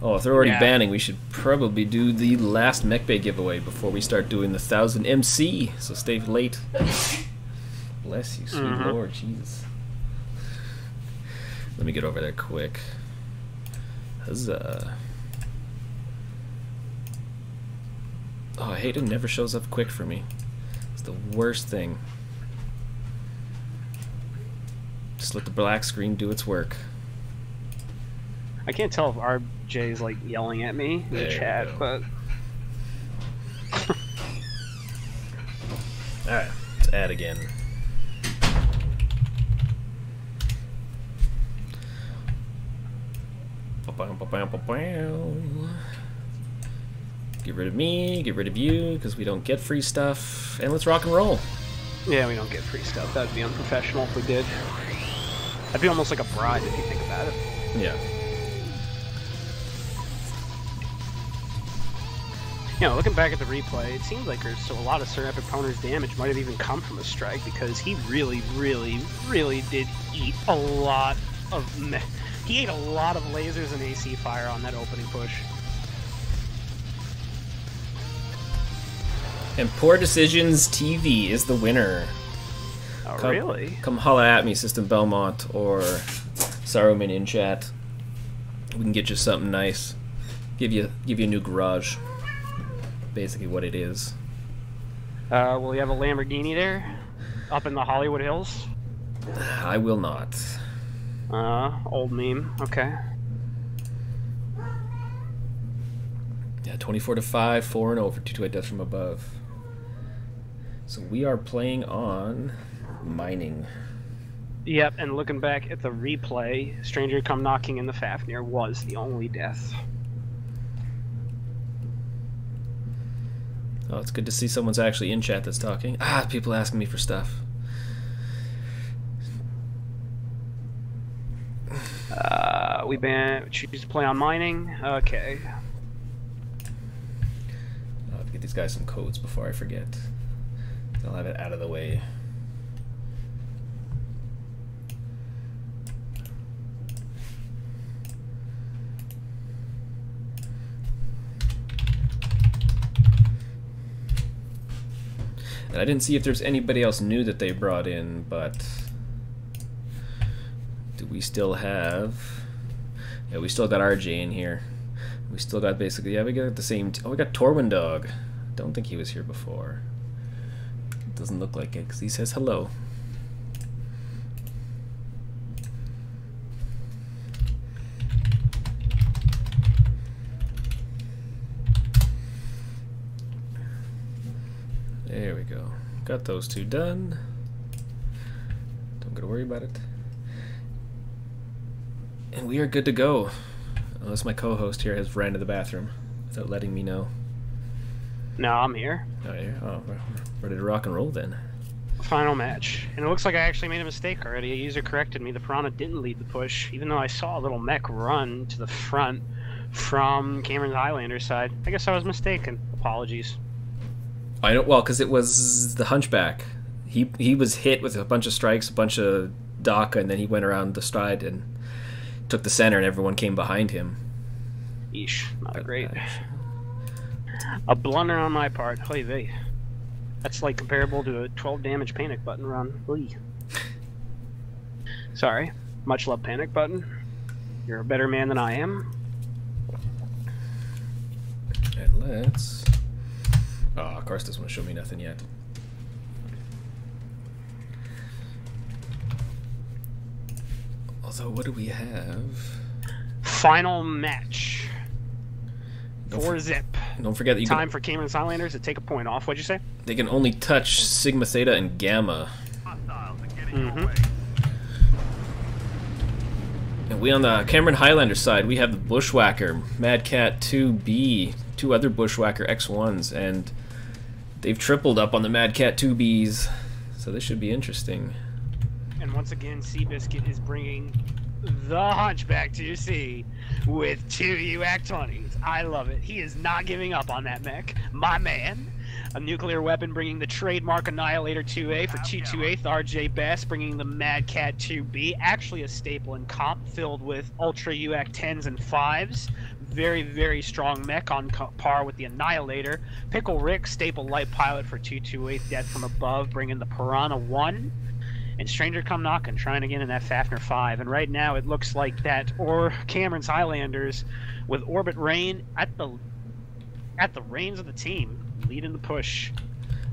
Oh, if they're already banning, we should probably do the last mech bay giveaway before we start doing the 1000 MC, so stay late. Bless you, sweet Lord, Jesus. Let me get over there quick. Huzzah. Oh, I hate it never shows up quick for me. It's the worst thing. Just let the black screen do its work. I can't tell if RJ is like yelling at me in the chat, but... Alright, let's add again. Get rid of me, get rid of you, because we don't get free stuff, and let's rock and roll. Yeah, we don't get free stuff. That would be unprofessional if we did. That'd be almost like a bribe if you think about it. Yeah. You know, looking back at the replay, it seems like a lot of Sir Epic Poner's damage might have even come from a strike, because he really, really, really did eat a lot of... He ate a lot of lasers and AC fire on that opening push. And Poor Decisions TV is the winner. Oh, really? Come holla at me, System Belmont, or Saruman in chat. We can get you something nice. Give you a new garage. Basically what it is. Will you have a Lamborghini there? Up in the Hollywood Hills? I will not. Old meme. Okay. Yeah, 24-5, 4 and over, 228 deaths from above. So we are playing on mining. Yep, and looking back at the replay, Stranger Come Knocking in the Fafnir was the only death. Oh, it's good to see someone's actually in chat that's talking. Ah, people asking me for stuff. We choose to play on mining. Okay. I'll have to get these guys some codes before I forget. I'll have it out of the way. And I didn't see if there's anybody else new that they brought in, but do we still have... Yeah, we still got RJ in here. We still got basically... Yeah, we got the same... Oh, we got Torwin Dog. Don't think he was here before. Doesn't look like it, because he says hello. There we go. Got those two done. Don't gotta worry about it. And we are good to go. Unless my co-host here has ran to the bathroom without letting me know. No, I'm here. Oh, yeah. Oh, we're ready to rock and roll then. Final match. And it looks like I actually made a mistake already. A user corrected me. The Piranha didn't lead the push, even though I saw a little mech run to the front from Cameron's Highlander side. I guess I was mistaken. Apologies. I don't. Well, because it was the Hunchback. He was hit with a bunch of strikes, a bunch of DACA, and then he went around the stride and took the center, and everyone came behind him. Yeesh. Not great. A blunder on my part. Holy vey. That's like comparable to a 12 damage panic button run. Oy. Sorry. Much love, panic button. You're a better man than I am. And let's... Oh, of course doesn't want to show me nothing yet. Although, what do we have? Final match. For Zip. Don't forget that you Time for Cameron's Highlanders to take a point off. What'd you say? they can only touch Sigma, Theta, and Gamma. Hostiles are getting your way. And we on the Cameron Highlander side, we have the Bushwhacker, Mad Cat 2B, two other Bushwhacker X1s, and they've tripled up on the Mad Cat 2Bs, so this should be interesting. And once again, Seabiscuit is bringing the Hunchback 2C with two UAC 20s. I love it. He is not giving up on that mech. My man. A nuclear weapon bringing the trademark Annihilator 2A for 228th. RJ Bass bringing the Mad Cat 2B. Actually a staple in comp filled with Ultra UAC 10s and 5s. Very, very strong mech on par with the Annihilator. Pickle Rick, staple light pilot for 228th. Death from above, bringing the Piranha 1. And Stranger Come Knockin', trying again in that Fafnir 5. And right now it looks like that, or Cameron's Highlanders with Orbit Rain at the reins of the team, leading the push.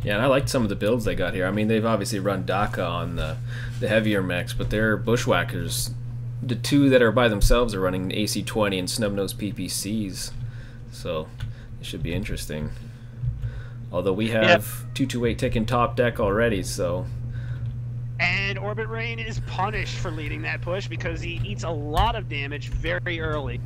Yeah, and I liked some of the builds they got here. I mean, they've obviously run DACA on the heavier mechs, but they're Bushwhackers. The two that are by themselves are running AC-20 and Snubnose PPCs. So it should be interesting. Although we have 228 taking top deck already, so... And Orbit Rain is punished for leading that push because he eats a lot of damage very early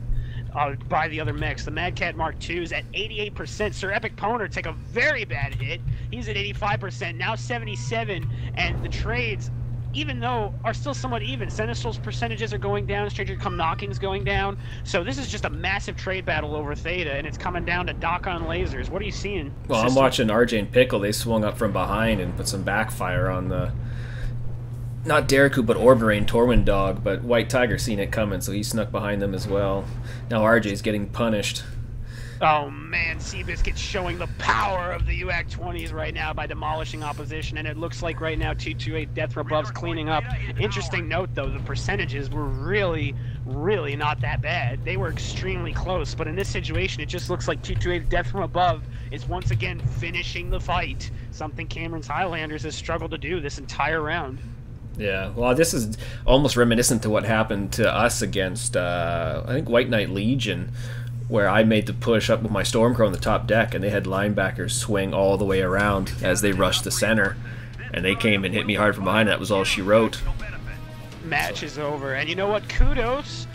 by the other mechs. The Mad Cat Mark II is at 88%. Sir Epic Poner take a very bad hit. He's at 85%, now 77%. And the trades, even though are still somewhat even, Sinistral's percentages are going down, Stranger Come Knocking's going down. So this is just a massive trade battle over Theta, and it's coming down to DACA and lasers. What are you seeing? Well, I'm watching RJ and Pickle. They swung up from behind and put some backfire on the... Not Dereku, but Orberain, Torwin Dog, but White Tiger seen it coming, so he snuck behind them as well. Now RJ's getting punished. Oh man, Seabiscuit's showing the power of the UAC 20s right now by demolishing opposition, and it looks like right now 228 Death from Above's cleaning up. Interesting note though, the percentages were really not that bad. They were extremely close, but in this situation it just looks like 228 Death from Above is once again finishing the fight, something Cameron's Highlanders has struggled to do this entire round. Yeah, well, this is almost reminiscent to what happened to us against, I think, White Knight Legion, where I made the push up with my Stormcrow on the top deck, and they had linebackers swing all the way around as they rushed the center, and they came and hit me hard from behind. That was all she wrote. Match is over, and you know what? Kudos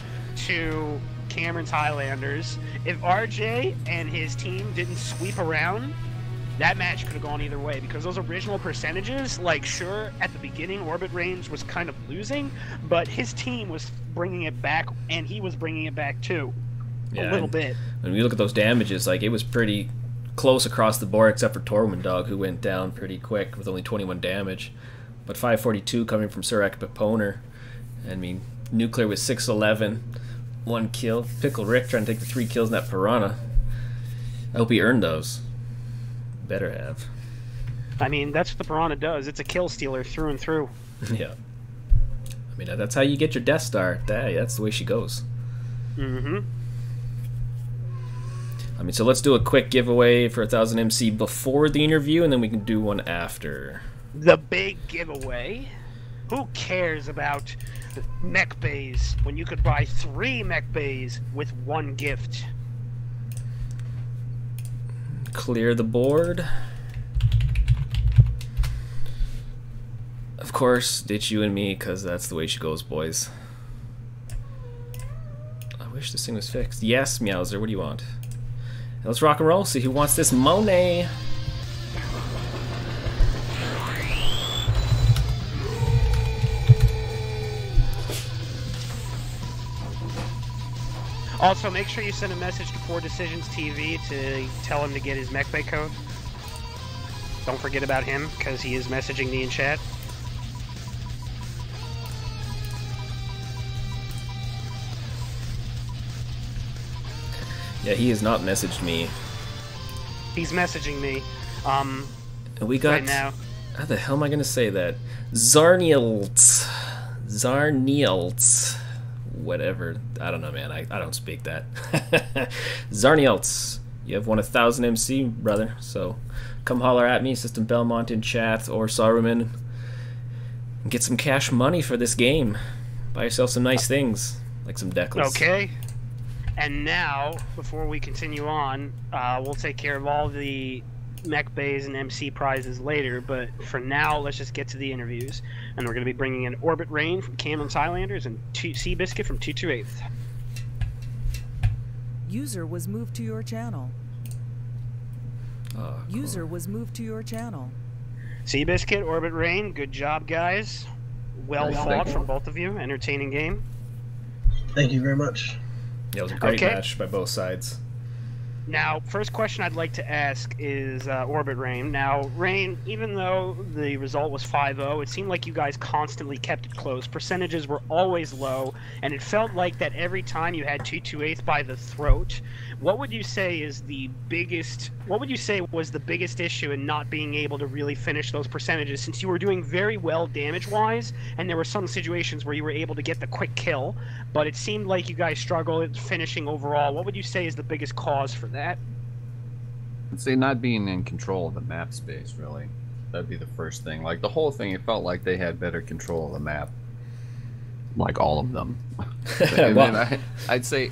to Cameron's Highlanders. If RJ and his team didn't sweep around, that match could have gone either way, because those original percentages, like, sure, at the beginning, Orbit Range was kind of losing, but his team was bringing it back, and he was bringing it back too, a little bit. When we look at those damages, like, it was pretty close across the board, except for Torwin Dog, who went down pretty quick with only 21 damage. But 542 coming from Sir Ekpaponer. I mean, Nuclear with 611, 1 kill. Pickle Rick trying to take the 3 kills in that Piranha. I hope he earned those. Better have. I mean, that's what the Piranha does. It's a kill stealer through and through. Yeah. I mean, that's how you get your Death Star. That's the way she goes. Mm-hmm. I mean, so let's do a quick giveaway for 1000 MC before the interview, and then we can do one after. The big giveaway? Who cares about mech bays when you could buy 3 mech bays with 1 gift? Clear the board. Of course, ditch you and me, because that's the way she goes, boys. wish this thing was fixed. Yes, Meowser, what do you want? Let's rock and roll, see who wants this Monet. Also, make sure you send a message to Poor Decisions TV to tell him to get his mech bay code. Don't forget about him, because he is messaging me in chat. Yeah, he has not messaged me. He's messaging me. And we got... Right now. How the hell am I going to say that? Zarnielts. Zarnielts. Whatever. I don't know, man. I don't speak that. Zarnielts. You have won 1,000 MC, brother. So come holler at me, System Belmont in chat, or Saruman. And get some cash money for this game. Buy yourself some nice things, like some decklets. Okay. And now, before we continue on, we'll take care of all the mech bays and MC prizes later, but for now, let's just get to the interviews. And we're going to be bringing in Orbit Rain from Cameron's Highlanders and Seabiscuit from 228th. User was moved to your channel. Oh, cool. User was moved to your channel. Seabiscuit, Orbit Rain, good job, guys. Well fought from both of you. Entertaining game. Thank you very much. Yeah, it was a great match by both sides. Now, first question I'd like to ask is Orbit Rain. Now, Rain, even though the result was 5-0, it seemed like you guys constantly kept it close. Percentages were always low, and it felt like that every time you had 228th by the throat. What would you say is the biggest? What would you say was the biggest issue in not being able to really finish those percentages? Since you were doing very well damage-wise, and there were some situations where you were able to get the quick kill, but it seemed like you guys struggled at finishing overall. What would you say is the biggest cause for that? I'd say not being in control of the map space, really. That'd be the first thing. Like, the whole thing, it felt like they had better control of the map. Like, all of them. And then I'd say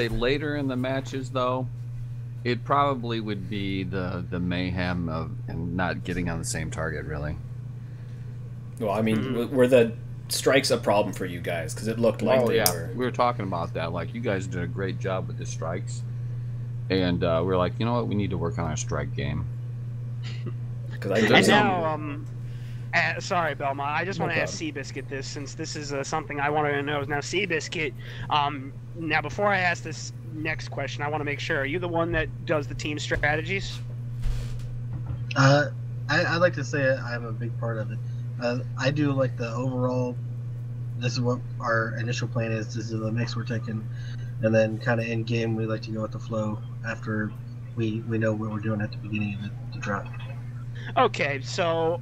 later in the matches, though, it probably would be the mayhem of and not getting on the same target, really. Well, I mean, were the strikes a problem for you guys? Because it looked like they were. We were talking about that. Like, you guys did a great job with the strikes. And we were like, you know what? We need to work on our strike game. And now, sorry, Belmont. I just want to ask Seabiscuit this, since this is something I wanted to know. Now, Seabiscuit, now before I ask this next question, I want to make sure, are you the one that does the team strategies? I'd like to say I'm a big part of it. I do like the overall, this is what our initial plan is, this is the mix we're taking, and then kind of in game we like to go with the flow after we know what we're doing at the beginning of the drop. Okay, so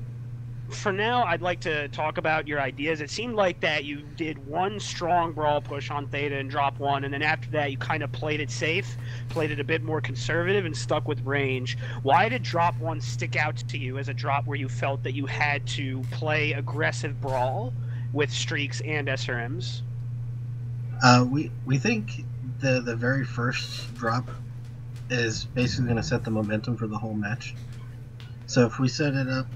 for now I'd like to talk about your ideas. It seemed like that you did one strong brawl push on Theta and drop one, and then after that you kind of played it safe, played it a bit more conservative, and stuck with range. Why did drop one stick out to you as a drop where you felt that you had to play aggressive brawl with streaks and SRMs? We think the very first drop is basically going to set the momentum for the whole match. So if we set it up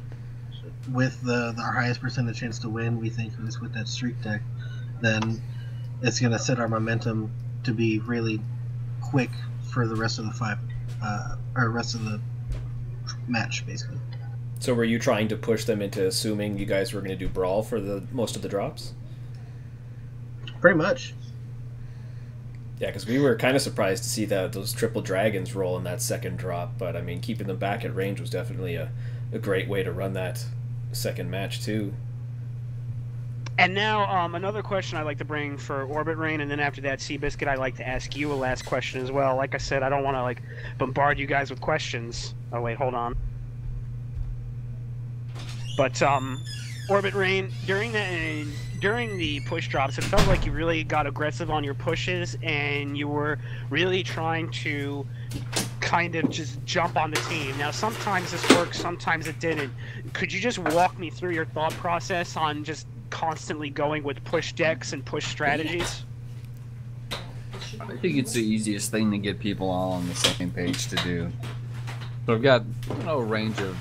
with our highest percentage chance to win, we think is with that streak deck, then it's going to set our momentum to be really quick for the rest of the rest of the match, basically. So were you trying to push them into assuming you guys were going to do brawl for the most of the drops? Pretty much. Yeah, because we were kind of surprised to see that those triple dragons roll in that second drop, but I mean, keeping them back at range was definitely a great way to run that second match too. And now another question I'd like to bring for Orbit Rain, and then after that, Seabiscuit, I'd like to ask you a last question as well. Like I said, I don't want to bombard you guys with questions. Oh wait, hold on. But Orbit Rain, during the push drops, it felt like you really got aggressive on your pushes, and you were really trying to kind of just jump on the team. Now, sometimes this worked, sometimes it didn't. Could you just walk me through your thought process on just constantly going with push decks and push strategies? I think it's the easiest thing to get people all on the same page to do. So I've got a range of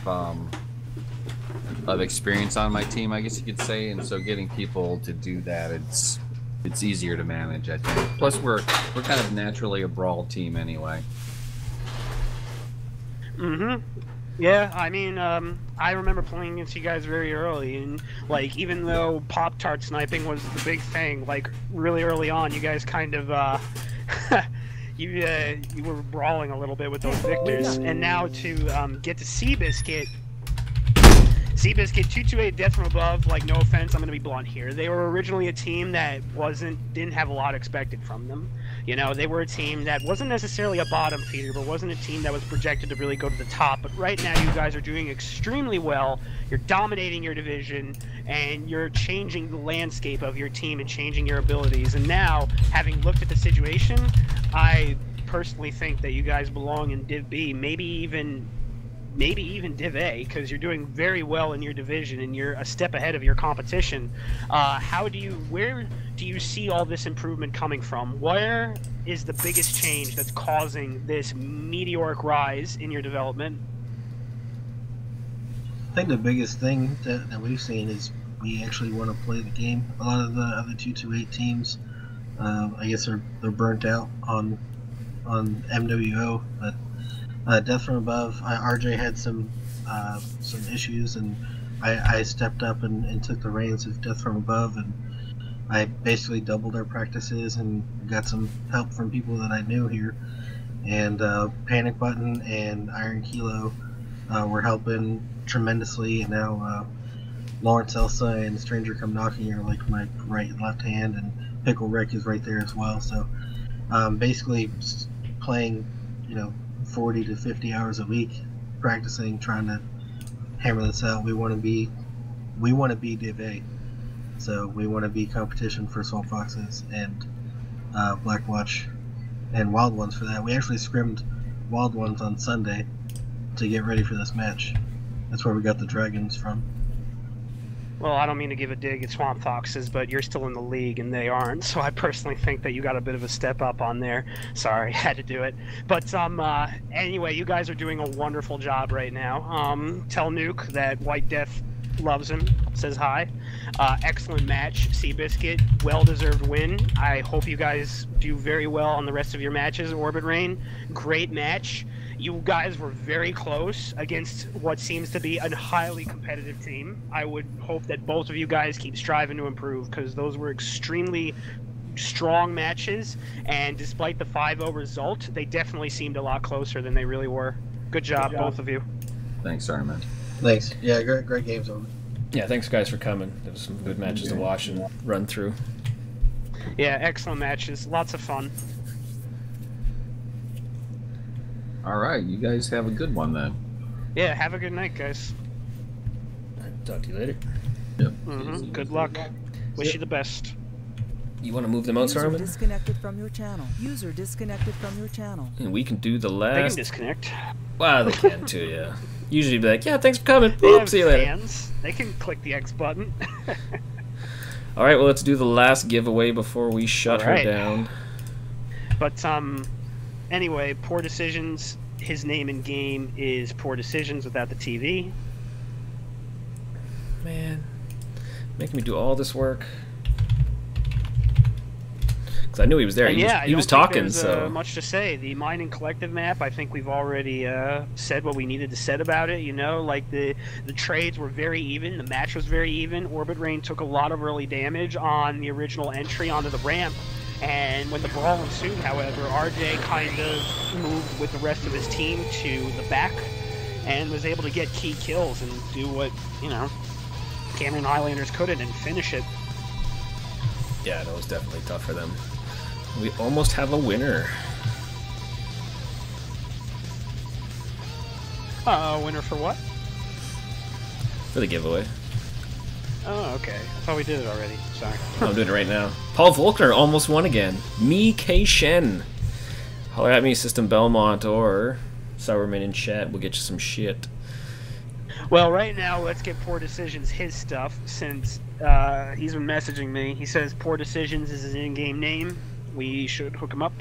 experience on my team, I guess you could say, and so getting people to do that, it's it's easier to manage, I think. Plus, we're kind of naturally a brawl team anyway. Mm-hmm. Yeah, I mean, I remember playing against you guys very early, and, like, even though Pop-Tart sniping was the big thing, like, really early on, you guys kind of, you were brawling a little bit with those victors, and now to get to Seabiscuit, 228 Death from Above, like, no offense, I'm gonna be blunt here. They were originally a team that didn't have a lot expected from them. You know, they were a team that wasn't necessarily a bottom feeder, but wasn't a team that was projected to really go to the top. But right now, you guys are doing extremely well. You're dominating your division, and you're changing the landscape of your team and changing your abilities. And now, having looked at the situation, I personally think that you guys belong in Div B, maybe even Div A, because you're doing very well in your division and you're a step ahead of your competition. Where do you see all this improvement coming from? Where is the biggest change that's causing this meteoric rise in your development? I think the biggest thing that we've seen is we actually want to play the game. A lot of the other 228 teams, I guess they're burnt out on MWO, but Death from Above, RJ had some issues, and I stepped up and took the reins of Death from Above, and I basically doubled our practices and got some help from people that I knew here. And Panic Button and Iron Kilo were helping tremendously, and now Lawrence Elsa and Stranger Come Knocking are like my right and left hand, and Pickle Rick is right there as well. So basically playing, 40 to 50 hours a week, practicing, trying to hammer this out. We want to be Div A, so we want to be competition for Salt Foxes and Black Watch and Wild Ones for that. We actually scrimmed Wild Ones on Sunday to get ready for this match. That's where we got the dragons from. Well, I don't mean to give a dig at Swamp Foxes, but you're still in the league and they aren't, so I personally think that you got a bit of a step up on there. Sorry, had to do it. But anyway, you guys are doing a wonderful job right now. Tell Nuke that White Death loves him, says hi. Excellent match, Seabiscuit, well-deserved win. I hope you guys do very well on the rest of your matches, Orbit Rain. Great match. You guys were very close against what seems to be a highly competitive team. I would hope that both of you guys keep striving to improve, because those were extremely strong matches, and despite the 5-0 result, they definitely seemed a lot closer than they really were. Good job, both of you. Thanks, Armand. Thanks. Yeah, great games over. Yeah, thanks guys for coming. There was some good matches to watch and run through. Yeah, excellent matches. Lots of fun. All right, you guys have a good one then. Yeah, have a good night, guys. Talk to you later. Yep. Good luck. Wish you the best. You want to move them out, User Sarman? disconnected from your channel. User disconnected from your channel. And we can do the They can last. disconnect. Wow, they can too, yeah. Usually be like, yeah, thanks for coming. They Boop, have see you later. hands. They can click the X button. All right, well, let's do the last giveaway before we shut All her right. down. But anyway, Poor Decisions. His name in game is Poor Decisions without the TV. Man, making me do all this work. Because I knew he was there. And He was talking, so. Much to say. The Mining Collective map, I think we've already said what we needed to say about it. Like the trades were very even. The match was very even. Orbit Rain took a lot of early damage on the original entry onto the ramp. And when the brawl ensued, however, RJ kind of moved with the rest of his team to the back and was able to get key kills and do what, Cameron Highlanders couldn't and finish it. Yeah, that was definitely tough for them. We almost have a winner. Winner for what? For the giveaway. Oh, okay. I thought we did it already. Sorry. I'm doing it right now. Paul Volkner almost won again. Me K Shen. Holler at me, System Belmont, or Sourman in chat. We'll get you some shit. Well, right now, let's get Poor Decisions his stuff, since he's been messaging me. He says Poor Decisions is his in-game name. We should hook him up.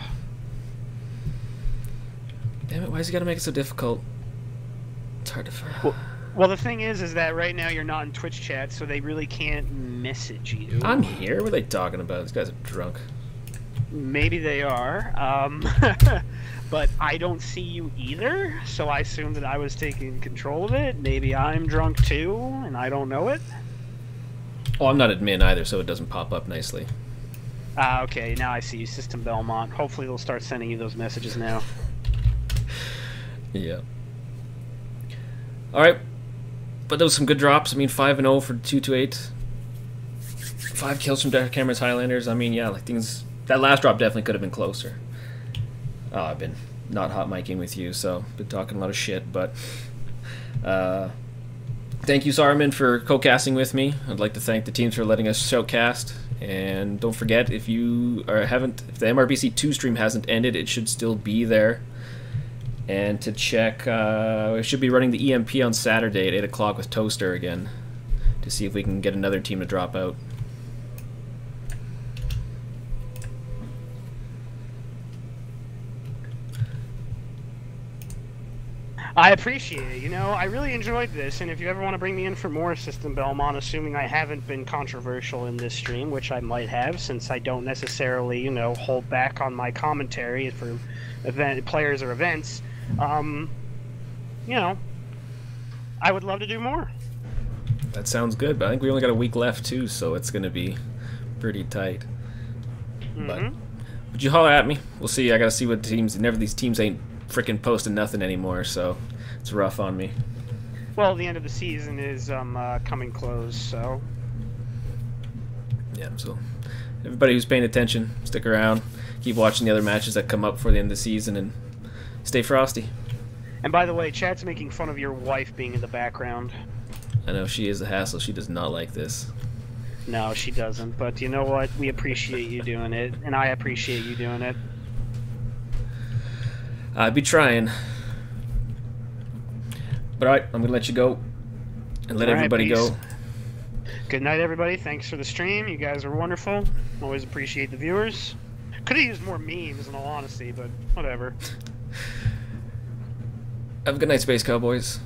Damn it, why is he gotta make it so difficult? It's hard to find. Well, the thing is that right now you're not in Twitch chat, so they really can't message you. I'm here. What are they talking about? These guys are drunk. Maybe they are, but I don't see you either, so I assumed that I was taking control of it. Maybe I'm drunk too, and I don't know it. Oh, I'm not admin either, so it doesn't pop up nicely. Okay, now I see you, System Belmont. Hopefully they'll start sending you those messages now. Yeah. Alright. But those some good drops. I mean, 5-0 for 228. 5 kills from Cameron's Highlanders. I mean, yeah, like things... That last drop definitely could have been closer. Oh, I've been not hot micing with you, so been talking a lot of shit, but... thank you, Saruman, for co-casting with me. I'd like to thank the teams for letting us shoutcast. And don't forget, if you if the MRBC 2 stream hasn't ended, it should still be there. And to check, we should be running the EMP on Saturday at 8 o'clock with Toaster again, to see if we can get another team to drop out. I appreciate it. You know, I really enjoyed this, and if you ever want to bring me in for more System Belmont, assuming I haven't been controversial in this stream, which I might have, since I don't necessarily, you know, hold back on my commentary for players or events, you know, I would love to do more. That sounds good, but I think we only got a week left too, so it's going to be pretty tight. But you holler at me. We'll see. I got to see what teams. Never these teams ain't freaking posting nothing anymore, so it's rough on me. Well, the end of the season is coming close, so yeah. So everybody who's paying attention, stick around, keep watching the other matches that come up for the end of the season, and stay frosty. And by the way, chat's making fun of your wife being in the background. I know she is a hassle. She does not like this. No, she doesn't. But you know what? We appreciate you doing it, and I appreciate you doing it. I'd be trying. But alright, I'm going to let you go and let everybody go. Good night, everybody. Thanks for the stream. You guys are wonderful. Always appreciate the viewers. Could have used more memes, in all honesty, but whatever. Have a good night, Space Cowboys.